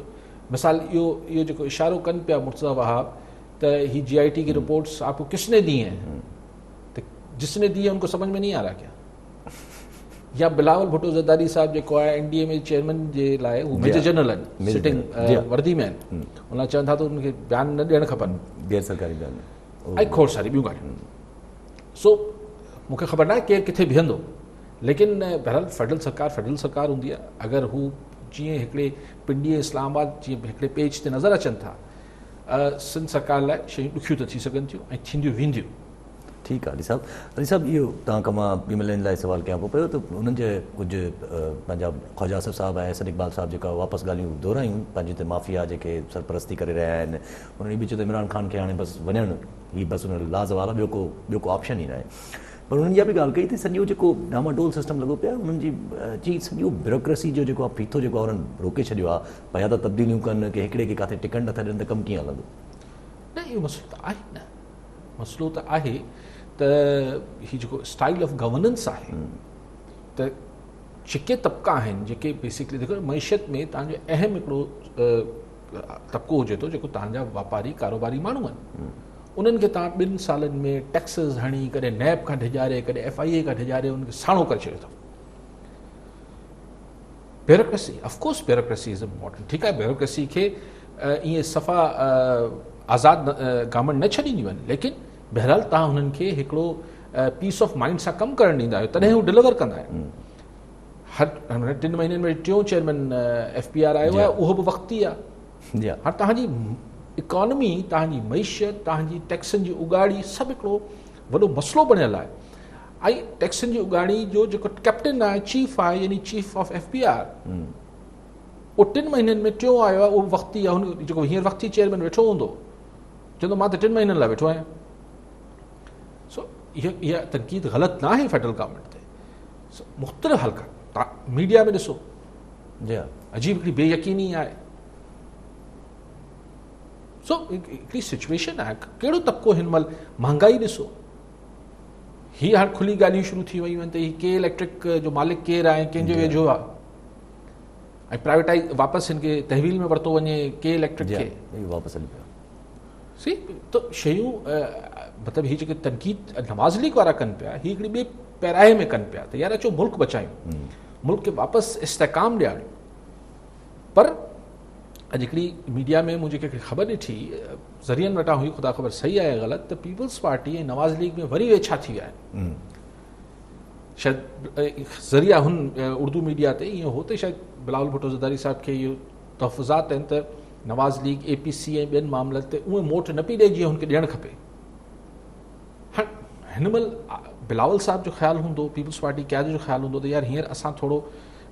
मिसाल इहो जेको इशारो कनि पिया मुर्तज़ा वहाब त ही GIT की रिपोर्ट्स आपको किसने दी हैं, तो जिसने दी है उनको समझ में नहीं आ रहा क्या? या बिलावल भुट्टो ज़रदारी साहब जेको आहे NDA में चेयरमैन जे लाइ हू मेजर जनरल आहिनि, सिटिंग वर्दी में आहिनि, उन चवनि था त उनखे बयान न ॾियणु खपनि, गैर सरकारी बयान ऐं खोड़ सारी ॿियूं ॻाल्हियूं। सो मूंखे ख़बर न आहे केरु किथे बीहंदो, लेकिन बहरहाल फेडरल सरकार हूंदी आहे। अगरि हू जीअं हिकिड़े पिंडी इस्लामाबाद जीअं हिकिड़े पेज ते नज़र अचनि था, सिंध सरकार लाइ शयूं ॾुखियूं त थी सघनि थियूं ऐं थींदियूं वेंदियूं। ठीकु आहे अली साहिबु इहो तव्हां खां मां ॿी लाइ सवालु कयां पियो त उन्हनि जे कुझु पंहिंजा ख्वाजा आसिफ़ साहिबु ऐं सैद इक़बाल साहिबु जेका वापसि ॻाल्हियूं दोहरायूं, पंहिंजे हिते माफ़िया जेके सरपरस्ती करे रहिया आहिनि, उन्हनि बि चयो त इमरान ख़ान खे हाणे बसि वञणु ही बसि उन लाज़वाल आहे, ॿियो को ऑप्शन ई न आहे। पर उन्हनि इहा बि ॻाल्हि कई त सॼो जेको डामाडोल सिस्टम लॻो पियो आहे, उन्हनि जी सॼो ब्यूरोक्रेसी जो जेको आहे फीथो जेको आहे उन्हनि रोके छॾियो आहे, भई या त तब्दीलियूं कनि की हिकिड़े खे किथे टिकट नथा ॾियनि त कमु कीअं हलंदो? न, इहो मसइलो त आहे न, मसइलो त आहे त हीउ जेको स्टाइल ऑफ गवर्नेंस आहे, त जेके तबिका आहिनि जेके बेसिकली देखो मईशत में तव्हांजो अहम हिकिड़ो तबिको हुजे थो जेको तव्हांजा वापारी कारोबारी माण्हू आहिनि, उन्हनि खे तव्हां 2 सालनि में टैक्सिस हणी, कॾहिं नैब खां डिॼारे, कॾहिं FIA खां डिॼारे उनखे साणो करे छॾियो अथव। Bureaucracy, of course bureaucracy is important, ठीकु आहे, ब्यूरोक्रेसी खे ईअं सफ़ा आज़ादु गवर्नमेंट न छॾींदियूं आहिनि, लेकिन बहरहाल तव्हां हुननि खे हिकिड़ो पीस ऑफ माइंड सां कमु करणु ॾींदा आहियो, तॾहिं हू डिलीवर कंदा आहिनि। हर 3 महीननि में 3 चेयरमैन FPR आयो आहे, उहो बि वक़्ती आहे। हाणे तव्हांजी इकॉनमी, तव्हांजी मईशत, तव्हांजी टैक्सनि जी उगाड़ी सभु हिकिड़ो वॾो मसइलो बणियलु आहे, ऐं टैक्सनि जी उगाड़ी जो जेको कैप्टन आहे, चीफ आहे, यानी चीफ ऑफ FPR, उहो 3 महीननि में 3 आयो आहे, उहो वक़्ती आहे। हुन जेको हींअर वक़्ती चेयरमैन वेठो हूंदो चवंदो मां त 3 महीननि लाइ वेठो आहियां। सो इहा तनक़ीद ग़लति न आहे फेडरल गवर्नमेंट ते, मुख़्तलिफ़ हल्का मीडिया में ॾिसो, अजीब हिकिड़ी बेयकीनी आहे। सो हिकिड़ी सिचुएशन आहे, कहिड़ो तबिको हिन महिल, महांगाई ॾिसो, हीअ हाणे खुली ॻाल्हियूं शुरू थी वयूं आहिनि त हीअ के इलेक्ट्रिक जो मालिक केरु आहे, कंहिंजो वेझो आहे, ऐं प्राइवेटाइज वापसि हिन खे तहवील में वरितो वञे के इलेक्ट्रिक खे वापसि हली पियो। सी त शयूं मतिलबु हीअ जेके तनक़ीद नवाज़ लीग वारा कनि पिया, हीअ हिकिड़ी ॿिए पैराए में कनि पिया त यार अचो मुल्क बचायूं, मुल्क खे वापसि इस्तेकाम ॾियारियूं। पर अॼु हिकिड़ी मीडिया में मूं जेके ख़बर ॾिठी, ज़रियनि वटां हुई, ख़ुदा ख़बर सही आहे या ग़लति, त पीपल्स पार्टी ऐं नवाज़ लीग में वरी वेछा थी विया आहिनि। शायदि ज़रिया हुन उर्दू मीडिया ते ईअं हो त शायदि बिलावल भुट्टो ज़रदारी साहिब खे इहो तहफ़ुज़ात आहिनि त नवाज़ लीग APC ऐं ॿियनि मामलनि ते उहे मोट न पई ॾे जीअं हुनखे ॾियणु खपे। हाणे हिन महिल बिलावल साहिब जो ख़्यालु हूंदो, पीपल्स पार्टी क़यादत जो ख़्यालु हूंदो त यार हींअर असां थोरो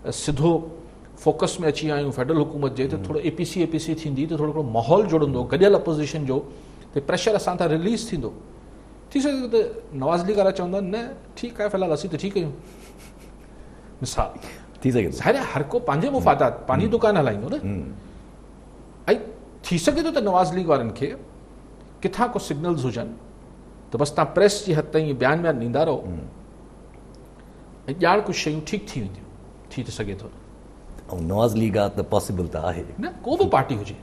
सिधो फोकस में अची विया आहियूं फेडरल हुकूमत जे, त थोरो APC थींदी त थोरो हिकिड़ो माहौल जुड़ंदो, गॾियल अपोज़िशन जो, त प्रेशर असां तां रिलीज़ थींदो। थी सघे थो त नवाज़ लीग वारा चवंदा न ठीकु आहे फ़िलहाल असीं त ठीकु आहियूं, मिसाल थी सघे ज़ाहिर आहे हर को पंहिंजे मुफ़ादात पंहिंजी दुकान हलाईंदो न। ऐं थी सघे थो त नवाज़ लीग वारनि खे किथां को सिग्नल्स हुजनि त बसि तव्हां प्रेस जी हद ताईं बयान ॾींदा रहो ऐं ॼाण कुझु शयूं ठीकु थी वेंदियूं, थी त सघे थो। ऐं नवाज़ लीग आहे त पॉसिबल त आहे न को बि पार्टी हुजे,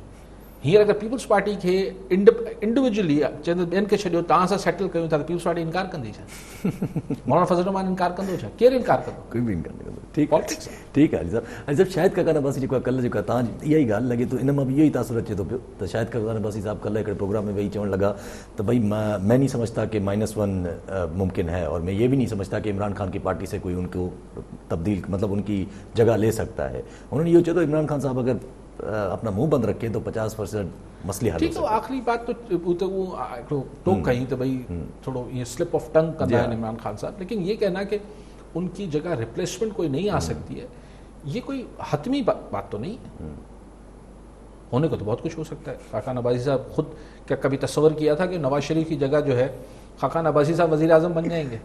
हींअर अगरि पीपल्स पार्टी खे इंडिविजुअली चवंदो ॿियनि खे छॾियो तव्हां सां सेटल कयूं था त पीपल्स पार्टी इनकार कंदी छा? मौलाना फज़ल रहमान इनकार कंदो छा? केरु इनकार कंदो? कोई बि इनकार न कंदो। ठीकु आहे, ठीकु आहे साहब। ऐं सभु शायदि काका नवाज़ी जेको आहे कल्ह जेको आहे तव्हांजी इहा ई ॻाल्हि लॻे थो, इन मां बि इहो ई तासुर अचे थो पियो त शायदि काका नवाज़ी साहब कल्ह हिकिड़े प्रोग्राम में वेही चवणु लॻा त भई मैं नहीं समझता कि -1 मुमकिन है और मैं ये भी नहीं समझता कि इमरान खान की पार्टी से कोई उनको तब्दील मतलब उनकी जगह ले सकता है। उन्होंने ये चयो तो इमरान खान साहब अगर अपना मुंह बंद रखे तो 50% मसले हल हो सकते हैं। आखिरी बात तो वो टोक कहीं तो भाई थोड़ो ये स्लिप ऑफ टंग करना है इमरान खान साहब, लेकिन ये कहना कि उनकी जगह रिप्लेसमेंट कोई नहीं आ सकती है, ये कोई हतमी बात तो नहीं है। होने को तो बहुत कुछ हो सकता है। खाकान अब्बासी साहब खुद क्या कभी तस्वर किया था कि नवाज शरीफ की जगह जो है खाकान अब्बासी साहब वजीर आजम बन जाएंगे?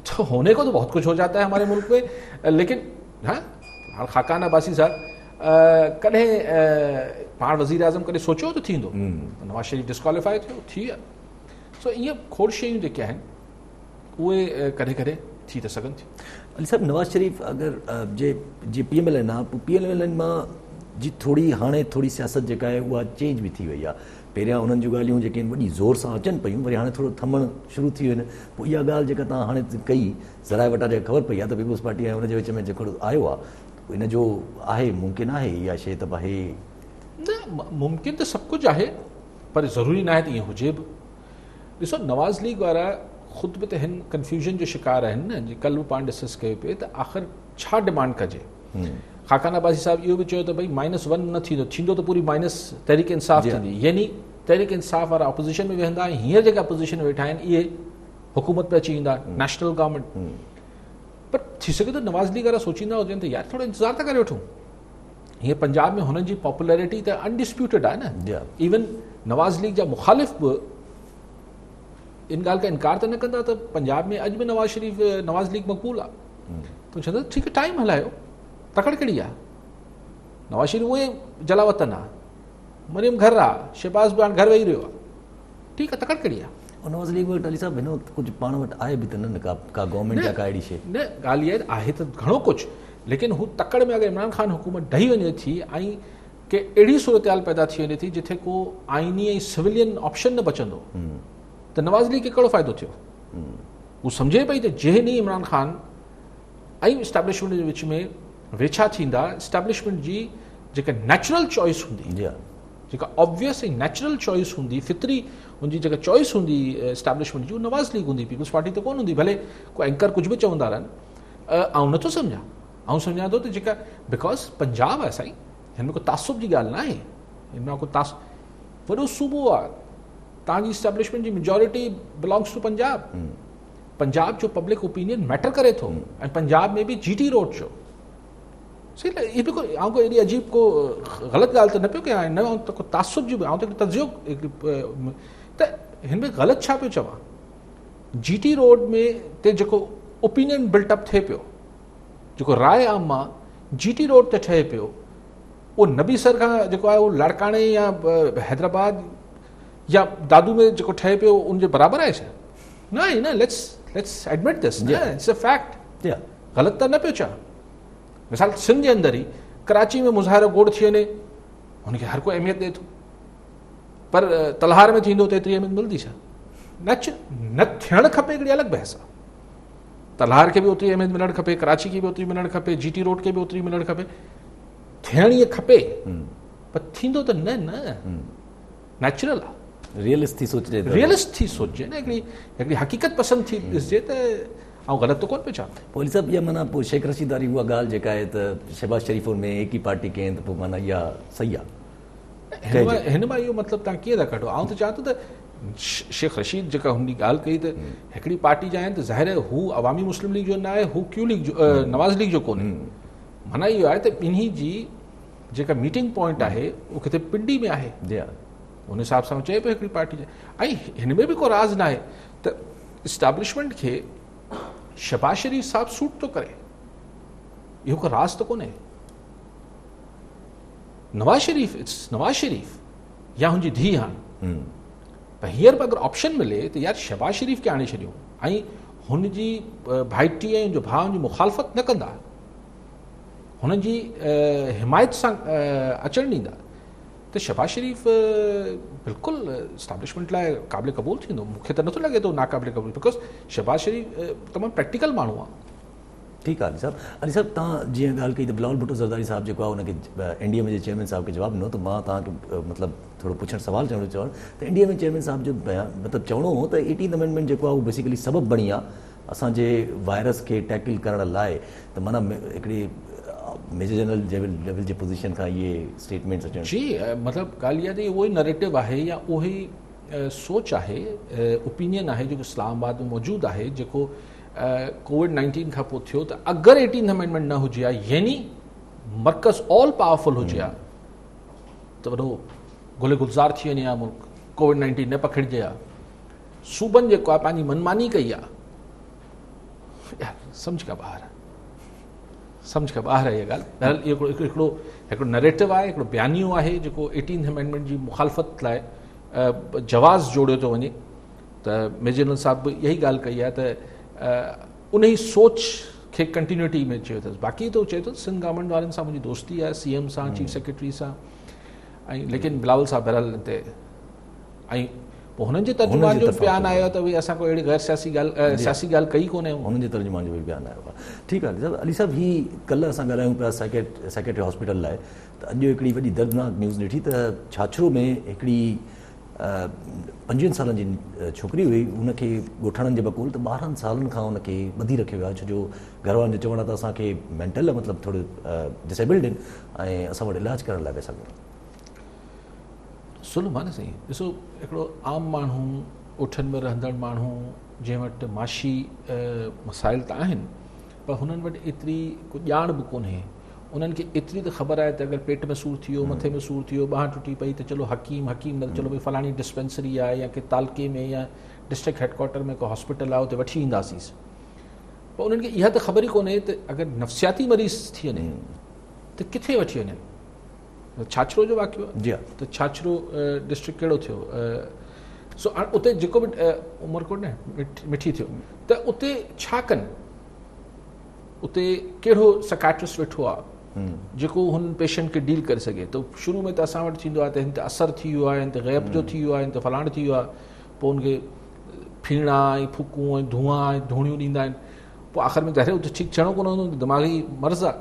तो होने को तो बहुत कुछ हो जाता है हमारे मुल्क में, लेकिन हाँ खाकान अब्बासी साहब कॾहिं पाण वज़ीर आज़म कॾहिं सोचियो त थींदो? नवाज़ शरीफ डिस्क्वालीफाई थियो थी विया। सो ईअं खोड़ शयूं जेके आहिनि उहे कॾहिं कॾहिं थी त सघनि थियूं। अली साहब नवाज़ शरीफ अगरि जे PMLN आहे पोइ PMLN मां जी हाणे थोड़ी सियासत जेका आहे उहा चेंज बि थी वई आहे। पहिरियां उन्हनि जूं ॻाल्हियूं जेके आहिनि वॾी ज़ोर सां अचनि पियूं, वरी हाणे थोरो थमणु शुरू थी वियूं आहिनि। पोइ इहा ॻाल्हि जेका तव्हां हाणे कई ज़राए वटा जेका ख़बर पई आहे त पीपल्स पार्टी ऐं हुनजे विच में जेको आयो आहे इन जो आहे मुमकिन आहे इहा शइ त आहे न? मुमकिन त सभु कुझु आहे पर ज़रूरी न आहे त ईअं हुजे बि। ॾिसो नवाज़ लीग वारा ख़ुदि बि त हिन कंफ्यूजन जो शिकार आहिनि न, जीअं कल्ह बि पाण डिस्कस कयो पिए त आख़िर छा डिमांड कजे। खाकान अब्बासी साहब इहो बि चयो त भई -1 न थींदो, थींदो त पूरी माइनस तहरीक इंसाफ़ थींदी, यानी तहरीक इंसाफ़ वारा अपोज़िशन में वेहंदा, हींअर जेका अपोज़िशन में वेठा आहिनि इहे हुकूमत में अची वेंदा, नेशनल गवर्नमेंट। पर थी सघे थो नवाज़ लीग वारा सोचींदा हुजनि त यार थोरो इंतज़ार था करे वठूं। हीअं पंजाब में हुननि जी पॉपुलैरिटी त अनडिस्प्यूटेड आहे न। इवन नवाज़ लीग जा मुखालिफ़ बि इन ॻाल्हि का इनकार त न कंदा त पंजाब में अॼु बि नवाज़ लीग मक़बूल आहे। त चवंदा ठीकु आहे टाइम हलायो, तकड़ कहिड़ी आहे। नवाज़ शरीफ उहे जलावतन आहे, मरियम घर आहे, शहबाज़ बि हाणे घर वेही रहियो आहे, ठीकु आहे तकड़ कहिड़ी आहे। नवाज़ लीग वटि अली साहब हिन वक़्तु कुझु पाण वटि आहे बि त न का गवर्नमेंट या का अहिड़ी शइ न। ॻाल्हि इहा आहे त घणो कुझु, लेकिन हू तकड़ में अगरि इमरान खान हुकूमत ढही वञे थी ऐं की अहिड़ी सूरत हाल पैदा थी वञे थी जिथे को आइनी ऐं सिविलियन ऑप्शन न बचंदो त नवाज़ लीग खे कहिड़ो फ़ाइदो थियो? हू सम्झे पई त जंहिं ॾींहुं इमरान खान ऐं इस्टेब्लिशमेंट जे विच में वेछा थींदा, इस्टेब्लिशमेंट जी जेका नेचुरल चॉइस हूंदी, जेका ऑब्वियस ऐं नेचुरल चॉइस हूंदी, फितरी हुनजी जेका चॉइस हूंदी इस्टेब्लिशमेंट जी, उहा नवाज़ लीग हूंदी, पीपल्स पार्टी त कोन हूंदी। भले को एंकर कुझु बि चवंदा रहनि, आउं नथो सम्झां, आउं सम्झां थो त जेका बिकॉज पंजाब आहे साईं, हिन में को तासुब जी ॻाल्हि न आहे, हिन में को वॾो सूबो आहे, तव्हांजी इस्टेब्लिशमेंट जी majority belongs to Punjab. Punjab जो पब्लिक ओपिनियन मैटर करे थो, ऐं पंजाब में बि GT रोड जो सही ये भी कोई आउं को एॾी अजीब को ग़लति ॻाल्हि त न पियो कयां, न आउं त को तासुब जी आउं त तजियो त हिन में ग़लति छा पियो चवां। GT रोड में ते जेको ओपिनियन बिल्टअप थिए पियो, जेको राय आम मां GT रोड ते ठहे पियो, उहो नबी सर खां जेको आहे उहो लाड़काणे या हैदराबाद या दादू में जेको ठहे पियो उनजे बराबरि आहे छा? न आहे न। Let's admit this, it's a fact. ग़लति त न पियो चवां। मिसाल सिंध जे अंदरि ई कराची में मुज़ाहिरो गोड़ थी वञे, हुनखे हर कोई अहमियत ॾिए थो, पर तलहार में थींदो त एतिरी अहमियत मिलंदी छा? न थियणु खपे, हिकिड़ी अलॻि बहस आहे। तलहार खे बि ओतिरी अहमियत मिलणु खपे, कराची खे बि ओतिरी मिलणु खपे, GT रोड खे बि ओतिरी मिलणु खपे। थियणु ईअं खपे, पर थींदो त न नेचुरल आहे। रियलिस्ट थी सोचे न, हिकिड़ी हक़ीक़त पसंदि थी ॾिसजे त ऐं ग़लति त कोन पियो चवां। पोइ सभु इहा माना पोइ शेख रशीद वारी उहा ॻाल्हि जेका आहे त शहबाज़ शरीफ़ में एक ही पार्टी कयनि त पोइ माना इहा सही आहे। हिन मां इहो मतिलबु तव्हां कीअं था कढो? आउं त चाहियां थो त शेख रशीद जेका हुनजी ॻाल्हि कई त हिकिड़ी पार्टी जा आहिनि त ज़ाहिर आहे हू अवामी मुस्लिम लीग जो न आहे, हू क्यू लीग जो नवाज़ लीग जो कोन्हे। माना इहो आहे त ॿिन्ही जी जेका मीटिंग पॉइंट आहे उहो किथे पिंडी में आहे, उन हिसाब सां चए पियो हिकिड़ी पार्टी ऐं हिन में बि को राज़ न आहे त इस्टेब्लिशमेंट खे शहबाज शरीफ़ साहब सूट थो करे, इहो को राज़ त कोन्हे। नवाज़ शरीफ़ इट्स नवाज़ शरीफ़ या हुनजी धीउ हाणे पर हींअर बि अगरि ऑप्शन मिले त यार शहबाज शरीफ़ खे आणे छॾियो ऐं हुनजी भाइटी ऐं जो भाउ जी मुखालफ़त न कंदा, हुनजी हिमायत सां अचणु ॾींदा त शहबाज शरीफ़ बिल्कुलु इस्टेब्लिशमेंट लाइ क़ाबिल क़बूल थींदो। मूंखे त नथो लॻे थो नाक़ाबिल क़बूल, बिकॉज शहबाज शरीफ़ तमामु प्रैक्टिकल माण्हू आहे। ठीकु आहे अली साहब, तव्हां जीअं ॻाल्हि कई त बिलावल भुट्टो ज़रदारी साहिबु जेको आहे हुनखे एनडीए में जे चेयरमैन साहिब खे जवाबु ॾिनो, त मां तव्हांखे मतिलबु थोरो पुछणु सवालु चवणु चवणु त एनडीए में चेयरमैन साहिब जो मतिलबु चवणो हो त 18th अमेंडमेंट जेको आहे उहो बेसिकली सबबु बणी आहे असांजे वायरस खे टैकल करण लाइ, त माना हिकिड़ी मेजर जनरल लेवल जे पोज़ीशन खां इहे स्टेटमेंट्स अचनि। जी मतिलबु ॻाल्हि इहा त उहो ई नरेटिव आहे या उहो ई सोच आहे, ओपिनियन आहे जेको इस्लामाबाद में मौजूदु आहे, जेको कोविड-19 खां पोइ थियो त अगरि 18th अमेंडमेंट न हुजे हा यानी मर्कज़ ऑल पावरफुल हुजे हा त वॾो गुल गुलज़ार थी वञे हा मुल्क, कोविड-19 न पकड़िजे हा, सूबनि जेको आहे पंहिंजी मनमानी कई आहे, यार सम्झ का ॿाहिरि आहे इहा ॻाल्हि। बहरहाल इहो हिकिड़ो नरेटिव आहे, हिकिड़ो बयानियो आहे जेको 18th अमेंडमेंट जी मुखालफ़त लाइ जवाज़ जोड़ियो थो वञे। त मेजर जनरल साहिब बि इहा ई ॻाल्हि कई आहे त उन ई सोच खे कंटिन्यूटी में चयो अथसि। बाक़ी त चए थो सिंध गवर्नमेंट वारनि सां मुंहिंजी दोस्ती आहे, CM सां, चीफ सेक्रेटरी सां, ऐं लेकिन बिलावल साहब बहरहाल हिते ऐं पोइ हुननि जे तर्जुमान जो बयानु आयो त भई असां कोई अहिड़ी गैर सियासी ॻाल्हि कई कोन्हे, हुननि जे तर्जुमान जो बि बयानु आयो आहे। ठीकु आहे अली साहब, ही कल्ह असां ॻाल्हायूं पिया सेक्रेटरी हॉस्पिटल लाइ, त अॼु हिकिड़ी वॾी दर्दनाक न्यूज़ ॾिठी त छाछरो में हिकिड़ी 25 सालनि जी छोकिरी हुई, हुनखे ॻोठाणनि जे बकौल त 12 सालनि खां हुनखे ॿधी रखियो वियो आहे, छो जो घरवारनि जो चवणु आहे त असांखे मेंटल मतिलबु थोरो डिसेबल्ड आहिनि ऐं असां वटि इलाजु करण लाइ पैसा कोन्हे। सुनो माना साईं, ॾिसो हिकिड़ो आम माण्हू, ॻोठनि में रहंदड़ माण्हू जंहिं वटि माशी मसाइल त आहिनि पर हुननि वटि एतिरी को ॼाण बि कोन्हे, उन्हनि खे एतिरी त ख़बर आहे त अगरि पेट में सूरु थी वियो, मथे में सूरु थी वियो, बांह टुटी पई त चलो हकीम न त चलो भई फलाणी डिस्पेंसरी आहे या के तालके में या डिस्ट्रिक्ट हेडक्वार्टर में को हॉस्पिटल आहे उते वठी ईंदासीं, पर उन्हनि खे इहा त ख़बर ई कोन्हे त अगरि नफ़्सियाती मरीज़ थी वञे त किथे वठी वञनि। छाछरो जो वाक़ियो जी हा, त छाछरो डिस्ट्रिक्ट कहिड़ो थियो, सो उते जेको बि उमरकोट न मिठी थियो त उते छा कनि, उते कहिड़ो सकाइट्रिस्ट वेठो आहे जेको हुन पेशेंट खे डील करे सघे। त शुरू में त असां वटि थींदो आहे त हिन ते असरु थी वियो आहे, हिन ते गैप जो थी वियो आहे, हिन ते फलाण थी वियो आहे, पोइ हुनखे फीणा ऐं फूकूं ऐं धुआं ऐं धूणियूं ॾींदा आहिनि, पोइ आख़िर में ज़ाहिर उते ठीकु थियणो कोन हूंदो, दिमाग़ी मर्ज़ आहे,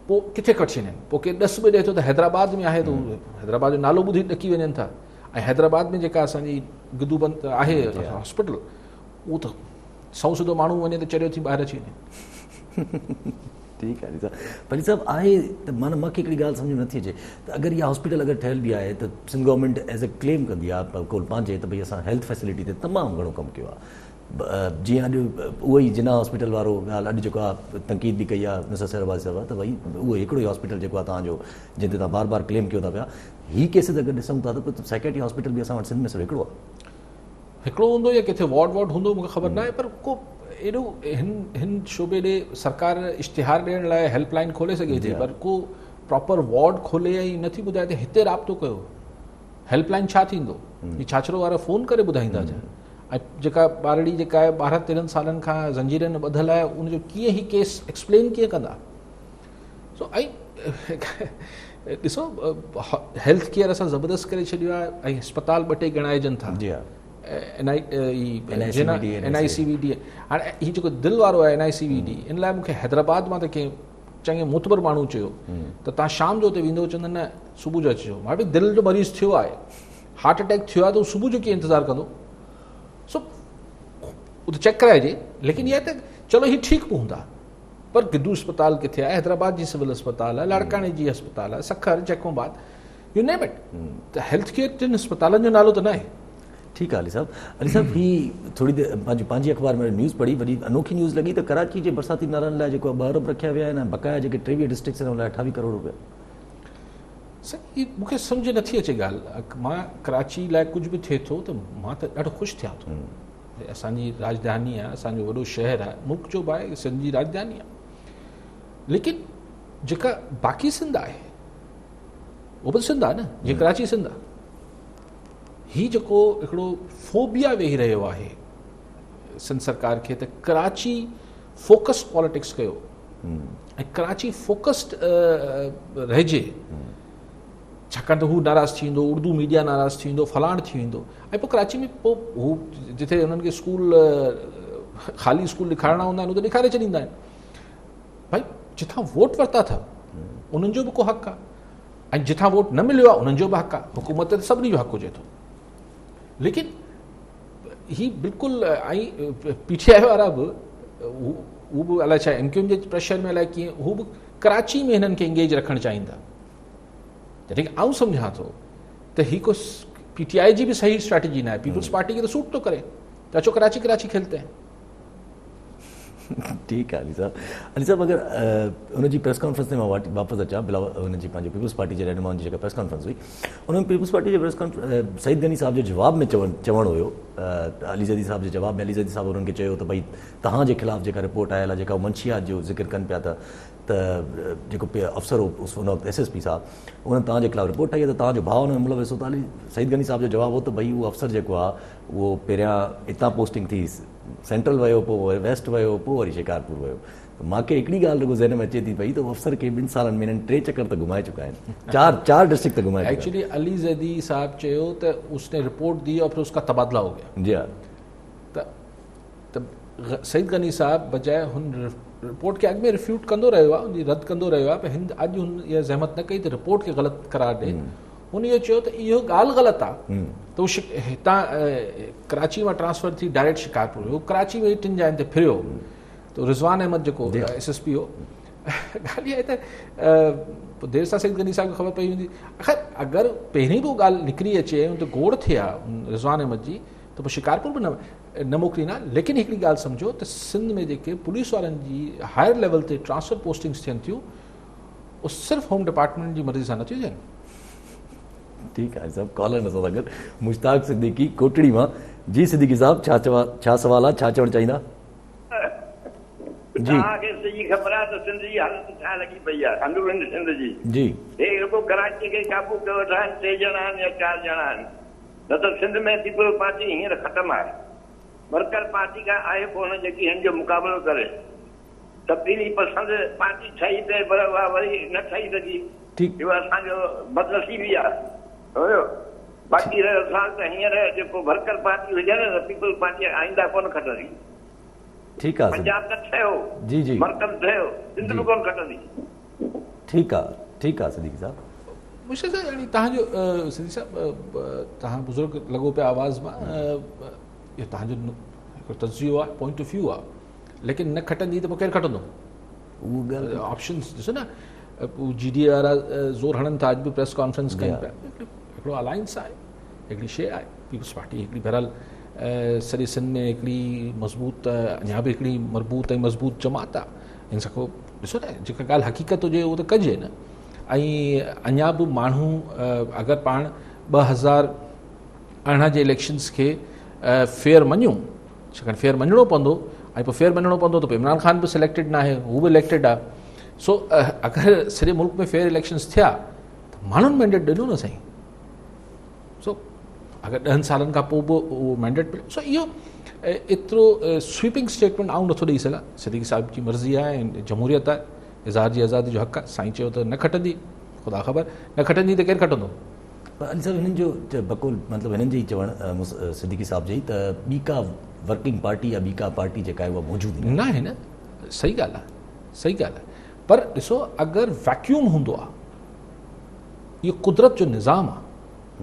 पोइ किथे वठी वञनि, पोइ के ॾस बि ॾिए थो त हैदराबाद में आहे त हैदराबाद जो नालो ॿुधी ॾकी वञनि था, ऐं हैदराबाद में जेका असांजी गिदूबंद आहे हॉस्पिटल उहो त 100 सिधो माण्हू वञे त चरियो थी ॿाहिरि अची वञे। ठीकु आहे भली साहब, आहे त माना मूंखे हिकिड़ी ॻाल्हि सम्झ में नथी अचे त अगरि इहा हॉस्पिटल अगरि ठहियल बि आहे त Sindh government as a claim कंदी आहे कोल पंहिंजे त भई असां हेल्थ फैसिलिटी ते तमामु घणो कमु कयो आहे। जीअं अॼु उहो ई जिना हॉस्पिटल वारो ॻाल्हि अॼु जेको आहे तनक़ीद बि कई आहे मिस्टर सहरवाज़ साहिब त भई उहो हिकिड़ो ई हॉस्पिटल जेको आहे तव्हांजो जंहिं ते तव्हां बार बार क्लेम कयो था पिया, हीअ केसिस अगरि ॾिसूं था त साइकेट्री हॉस्पिटल बि असां वटि सिंध में सिर्फ़ु हिकिड़ो हूंदो या किथे वार्ड हूंदो, मूंखे ख़बर न आहे, पर को एॾो हिन शोबे ॾे सरकार इश्तिहार ॾियण लाइ हेल्पलाइन खोले सघे थी, पर को प्रॉपर वार्ड खोले ऐं नथी ॿुधाए त हिते राब्तो कयो, हेल्पलाइन छा थींदो, हीअ छाछरो वारा फ़ोन करे ॿुधाईंदा छा, ऐं जेका ॿारड़ी जेका आहे 12-13 सालनि खां ज़ंजीरनि में ॿधल आहे उनजो कीअं ही केस एक्सप्लेन कीअं कंदा। सो ऐं ॾिसो हेल्थ केयर असां ज़बरदस्त करे छॾियो आहे ऐं अस्पताल 2 टे ॻणाइजनि था, NICVD, हाणे हीअ जेको दिलि वारो आहे NICVD, इन लाइ मूंखे हैदराबाद मां त कंहिं चङे मुतबर माण्हू चयो त तव्हां शाम जो उते वेंदो, चवंदा न सुबुह जो अचिजो। मां बि दिलि जो मरीज़ थियो आहे, हार्ट अटैक थियो आहे त उहो सुबुह जो कीअं इंतज़ारु कंदो, सो उते चेक कराइजे। लेकिन इहा त चलो हीअ ठीकु बि हूंदा, पर गिदू अस्पताल किथे आहे, हैदराबाद जी सिविल अस्पताल आहे, लाड़काणे जी अस्पताल आहे, सखर चकोबाद, यू नेम इट, त हेल्थ केयर जिन अस्पतालनि जो नालो त न आहे। ठीकु आहे अली साहब ही थोरी देरि पंहिंजी अख़बार में न्यूज़ पढ़ी, वॾी अनोखी न्यूज़ लॻी त कराची जे बरसाती नालनि लाइ जेको 2 अरब रखिया विया आहिनि, बक़ाया जेके 23 डिस्ट्रिक्ट्स आहिनि उन लाइ 28 करोड़ रुपया। सही मूंखे सम्झ नथी अचे ॻाल्हि। मां कराची लाइ कुझु बि थिए थो त मां त ॾाढो ख़ुशि थियां थो। असांजी राजधानी आहे, असांजो वॾो शहर आहे, मुल्क जो बि आहे, सिंध जी राजधानी आहे, लेकिन जेका बाक़ी सिंध आहे उहो बि सिंध आहे न, जीअं कराची सिंध आहे। हीउ जेको हिकिड़ो फोबिया वेही रहियो आहे सिंध सरकार खे त कराची फोकस्ड पॉलिटिक्स कयो ऐं कराची फोकस्ड रहिजे, छाकाणि त हू नाराज़ थी वेंदो, उर्दू मीडिया नाराज़ थी वेंदो, फलाण थी वेंदो, ऐं पोइ कराची में पोइ हू जिथे हुननि खे स्कूल ख़ाली स्कूल ॾेखारणा हूंदा आहिनि उते ॾेखारे छॾींदा आहिनि। भाई जिथां वोट वरिता अथव उन्हनि जो बि को हक़ु आहे, ऐं जिथां वोट न मिलियो आहे उन्हनि जो बि हक़ु आहे। हुकूमत ते सभिनी जो हक़ु हुजे थो, लेकिन ही बिल्कुलु ऐं PTI वारा बि हू बि अलाए छा MQM जे प्रेशर में अलाए कीअं हू बि कराची में हिननि खे इंगेज रखणु चाहींदा। जॾहिं आउं सम्झां थो त ही को PTI जी बि सही स्ट्रैटेजी न आहे, पीपल्स पार्टी खे त सूट थो करे, त अचो कराची कराची खेलते हैं। ठीकु आहे अली साहब अगरि हुनजी प्रेस कॉन्फ्रेंस ते मां वापसि अचां, बिलावल हुनजी पंहिंजी पीपल्स पार्टी जे रहनुमाउनि जी जेका प्रेस कॉन्फ्रेंस हुई, उनमें पीपल्स पार्टी जे प्रेस कॉन्फ्रेंस सईद गनी साहब जे जवाब में चवणु हुयो, अली ज़ैदी साहब जे जवाब में अली ज़ैदी साहब हुननि खे चयो त भई तव्हांजे ख़िलाफ़ु जेका रिपोर्ट आयल आहे, जेका मंशियात जो ज़िक्र कनि पिया त जेको अफ़सर हो उन वक़्तु SSP साहब, उन्हनि तव्हांजे ख़िलाफ़ु रिपोर्ट आई आहे त तव्हांजो भाउ हुन में मुलविस हो। त अली सईद गनी साहब जो जवाबु हो त भई उहो अफ़सर जेको आहे उहो पहिरियां हितां पोस्टिंग थी सेंट्रल वियो, पोइ वेस्ट वियो, पोइ वरी शिकारपुर वियो। त मूंखे हिकिड़ी ॻाल्हि रुगो ज़हन में अचे थी पई त अफ़सर खे 2 सालनि में हिननि 3 चकर त घुमाए चुका आहिनि, 4 डिस्ट्रिक्ट त घुमाए। एक्चुअली अली ज़ैदी साहब चयो त उसने रिपोर्ट दी और फिर उसका तबादला हो गया। जी हाँ। त सईद गनी साहब बजाए हुन रिपोर्ट खे अॻु में रिफ्यूट कंदो रहियो आहे, उनजी रद्द कंदो रहियो आहे, पर हिन अॼु हुन इहा ज़हमत न कई त रिपोर्ट खे ग़लति करार ॾे। हुन इहो चयो त इहो ॻाल्हि ग़लति आहे त उहो हितां कराची मां ट्रांसफर थी डायरेक्ट शिकारपुर वियो, कराची में 3 जाइनि ते फिरियो, त रिज़वान अहमद जेको SSP हो। ॻाल्हि इहा आहे त देरि सां सईद गनी साहब खे ख़बर पई हूंदी। आख़िर अगरि पहिरीं बि ॻाल्हि निकिरी अचे ऐं हुते गोड़ थिए आहे रिज़वान अहमद जी, त पोइ शिकारपुर बि न मोकिलींदा। लेकिन हिकिड़ी ॻाल्हि सम्झो त सिंध में जेके पुलिस वारनि जी हायर लेवल ते ट्रांसफर पोस्टिंग्स थियनि थियूं, उहो सिर्फ़ु होम डिपार्टमेंट जी मर्ज़ी सां नथियूं थियनि। ठीकु आहे साहब, कॉलर नथो अगरि मुश्ताक सिद्दीकी कोटड़ी मां। जी सिद्दीकी साहब, छा सवाल आहे, छा चवणु चाहींदा? जी तव्हांखे सॼी ख़बर आहे त सिंध जी हालत छा लॻी पई आहे, अंदरूनी सिंध जी। जी हे रुगो कराची खे क़ाबू कयो वेठा आहिनि 3 ॼणा आहिनि या 4 ॼणा आहिनि, न त सिंध में पीपल्स पार्टी हींअर ख़तमु आहे। मर्कज़ पार्टी खां आहे कोन जेकी हिन जो मुक़ाबिलो करे। तब्दीली पसंदि पार्टी ठही पे पर उहा वरी न ठही सघी, इहो असांजो बदनसीबी आहे। बाक़ी रहियो सवाल त हींअर जेको मर्कज़ पार्टी हुजे न पीपल्स पार्टी आईंदा कोन खटंदी। ठीकु आहे, पंजाब त ठहियो, जी जी मर्कज़ ठहियो, सिंध बि कोन खटंदी। ठीकु आहे, ठीकु आहे सिद्दीकी साहब। मुश्किल सां यानी तव्हांजो सिद्दीकी साहब तव्हां बुज़ुर्ग लॻो पिया आवाज़ मां, इहो तव्हांजो हिकिड़ो तज़ियो आहे, पॉइंट ऑफ व्यू आहे, लेकिन न खटंदी त पोइ केरु खटंदो? उहो ॻाल्हि ऑप्शन्स ॾिसो न, GDA वारा ज़ोर हणनि था, अॼु बि प्रेस कॉन्फ्रेंस कनि पिया। हिकिड़ो अलायंस आहे, हिकिड़ी शइ आहे पीपल्स पार्टी, हिकिड़ी बहरहाल सॼे सिंध में हिकिड़ी मज़बूत, अञा बि हिकिड़ी मरबूत ऐं मज़बूत जमात आहे। हिन सां को ॾिसो न, जेका ॻाल्हि हक़ीक़त हुजे उहो त कजे न। ऐं अञा बि माण्हू अगरि पाण 2018 जे इलेक्शन्स खे फेयर मञूं, छाकाणि फेयर मञिणो पवंदो, ऐं पोइ फेयर मञिणो पवंदो त पोइ इमरान ख़ान बि सिलेक्टेड न आहे, हू बि इलेक्टेड आहे। सो अगरि सॼे मुल्क में फेयर इलेक्शन्स थिया त माण्हुनि मैंडेट ॾिनो न साईं। सो अगरि 10 सालनि खां पोइ बि उहो मैंडेट मिले, सो इहो एतिरो स्वीपिंग स्टेटमेंट आउं नथो ॾेई सघां। सिद्दीकी साहिब जी मर्ज़ी आहे ऐं जमहूरियत आहे, इज़हार जी आज़ादी जो हक़ आहे। साईं चयो त न खटंदी, ख़ुदा ख़बर न खटंदी त केरु खटंदो? अली साहब हिननि जो बकुल मतिलबु हिननि जे ई चवणु सिद्दीकी साहब जी त ॿी का वर्किंग पार्टी या ॿी का पार्टी जेका आहे उहा मौजूदु न आहे न। सही ॻाल्हि आहे, सही ॻाल्हि आहे, पर ॾिसो अगरि वैक्यूम हूंदो आहे, इहो कुदरत जो निज़ाम आहे।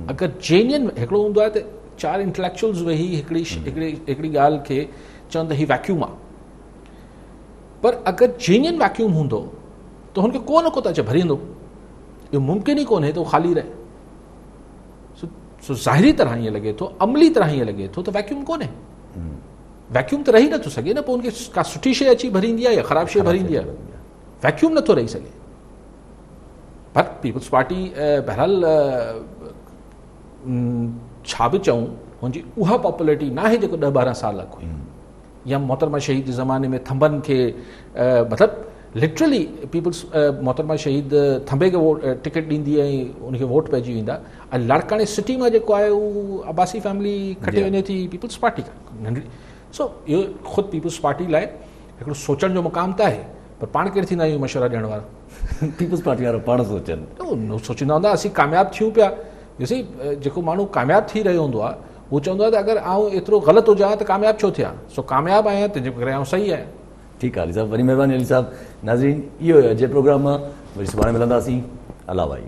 अगरि जेन्युइन हिकिड़ो हूंदो आहे त 4 इंटेलेक्चुअल्स वेही हिकिड़ी ॻाल्हि खे चवनि त हीउ वैक्यूम आहे, पर अगरि जेन्युइन वैक्यूम हूंदो त हुनखे को न को त अचे भरींदो। इहो मुमकिन ई कोन्हे त उहो ख़ाली रहे। सो ज़ाहिरी तरह ईअं लॻे थो, अमली तरह ईअं लॻे थो त वैक्यूम कोन्हे। वैक्यूम त रही नथो सघे न, पोइ हुनखे का सुठी शइ अची भरींदी आहे या ख़राबु शइ भरींदी आहे, वैक्यूम नथो रही सघे। पर पीपल्स पार्टी बहरहाल छा बि चऊं हुनजी उहा पॉपुलरिटी ना है जेको 10-12 साल अॻु हुई या मोहतरमा शहीद जे ज़माने में थंबनि खे मतिलबु लिटरली पीपल्स मोहतरमा शहीद थंबे खे टिकट ॾींदी ऐं उनखे वोट पइजी वेंदा ऐं लाड़काणे सिटी मां जेको आहे उहो अब्बासी फैमिली खटे वञे थी पीपल्स पार्टी खां नंढड़ी। सो इहो ख़ुदि पीपल्स पार्टी लाइ हिकिड़ो सोचण जो मुक़ाम त आहे, पर पाण केरु थींदा आहियूं मशवरा ॾियण वारा। पीपल्स पार्टी वारा पाण सोचनि सोचींदा हूंदा असीं कामयाबु थियूं पिया। ॾिसी जेको माण्हू कामयाबु थी रहियो हूंदो आहे उहो चवंदो आहे त अगरि आउं एतिरो ग़लति हुजां त कामयाबु छो थियां, सो कामयाबु आहियां तंहिंजे करे आउं सही आहियां। ठीकु आहे अली साहब, वरी महिरबानी अली साहब। नाज़रीन, इहो अॼु जे प्रोग्राम मां वरी सुभाणे मिलंदासीं। अला भाई।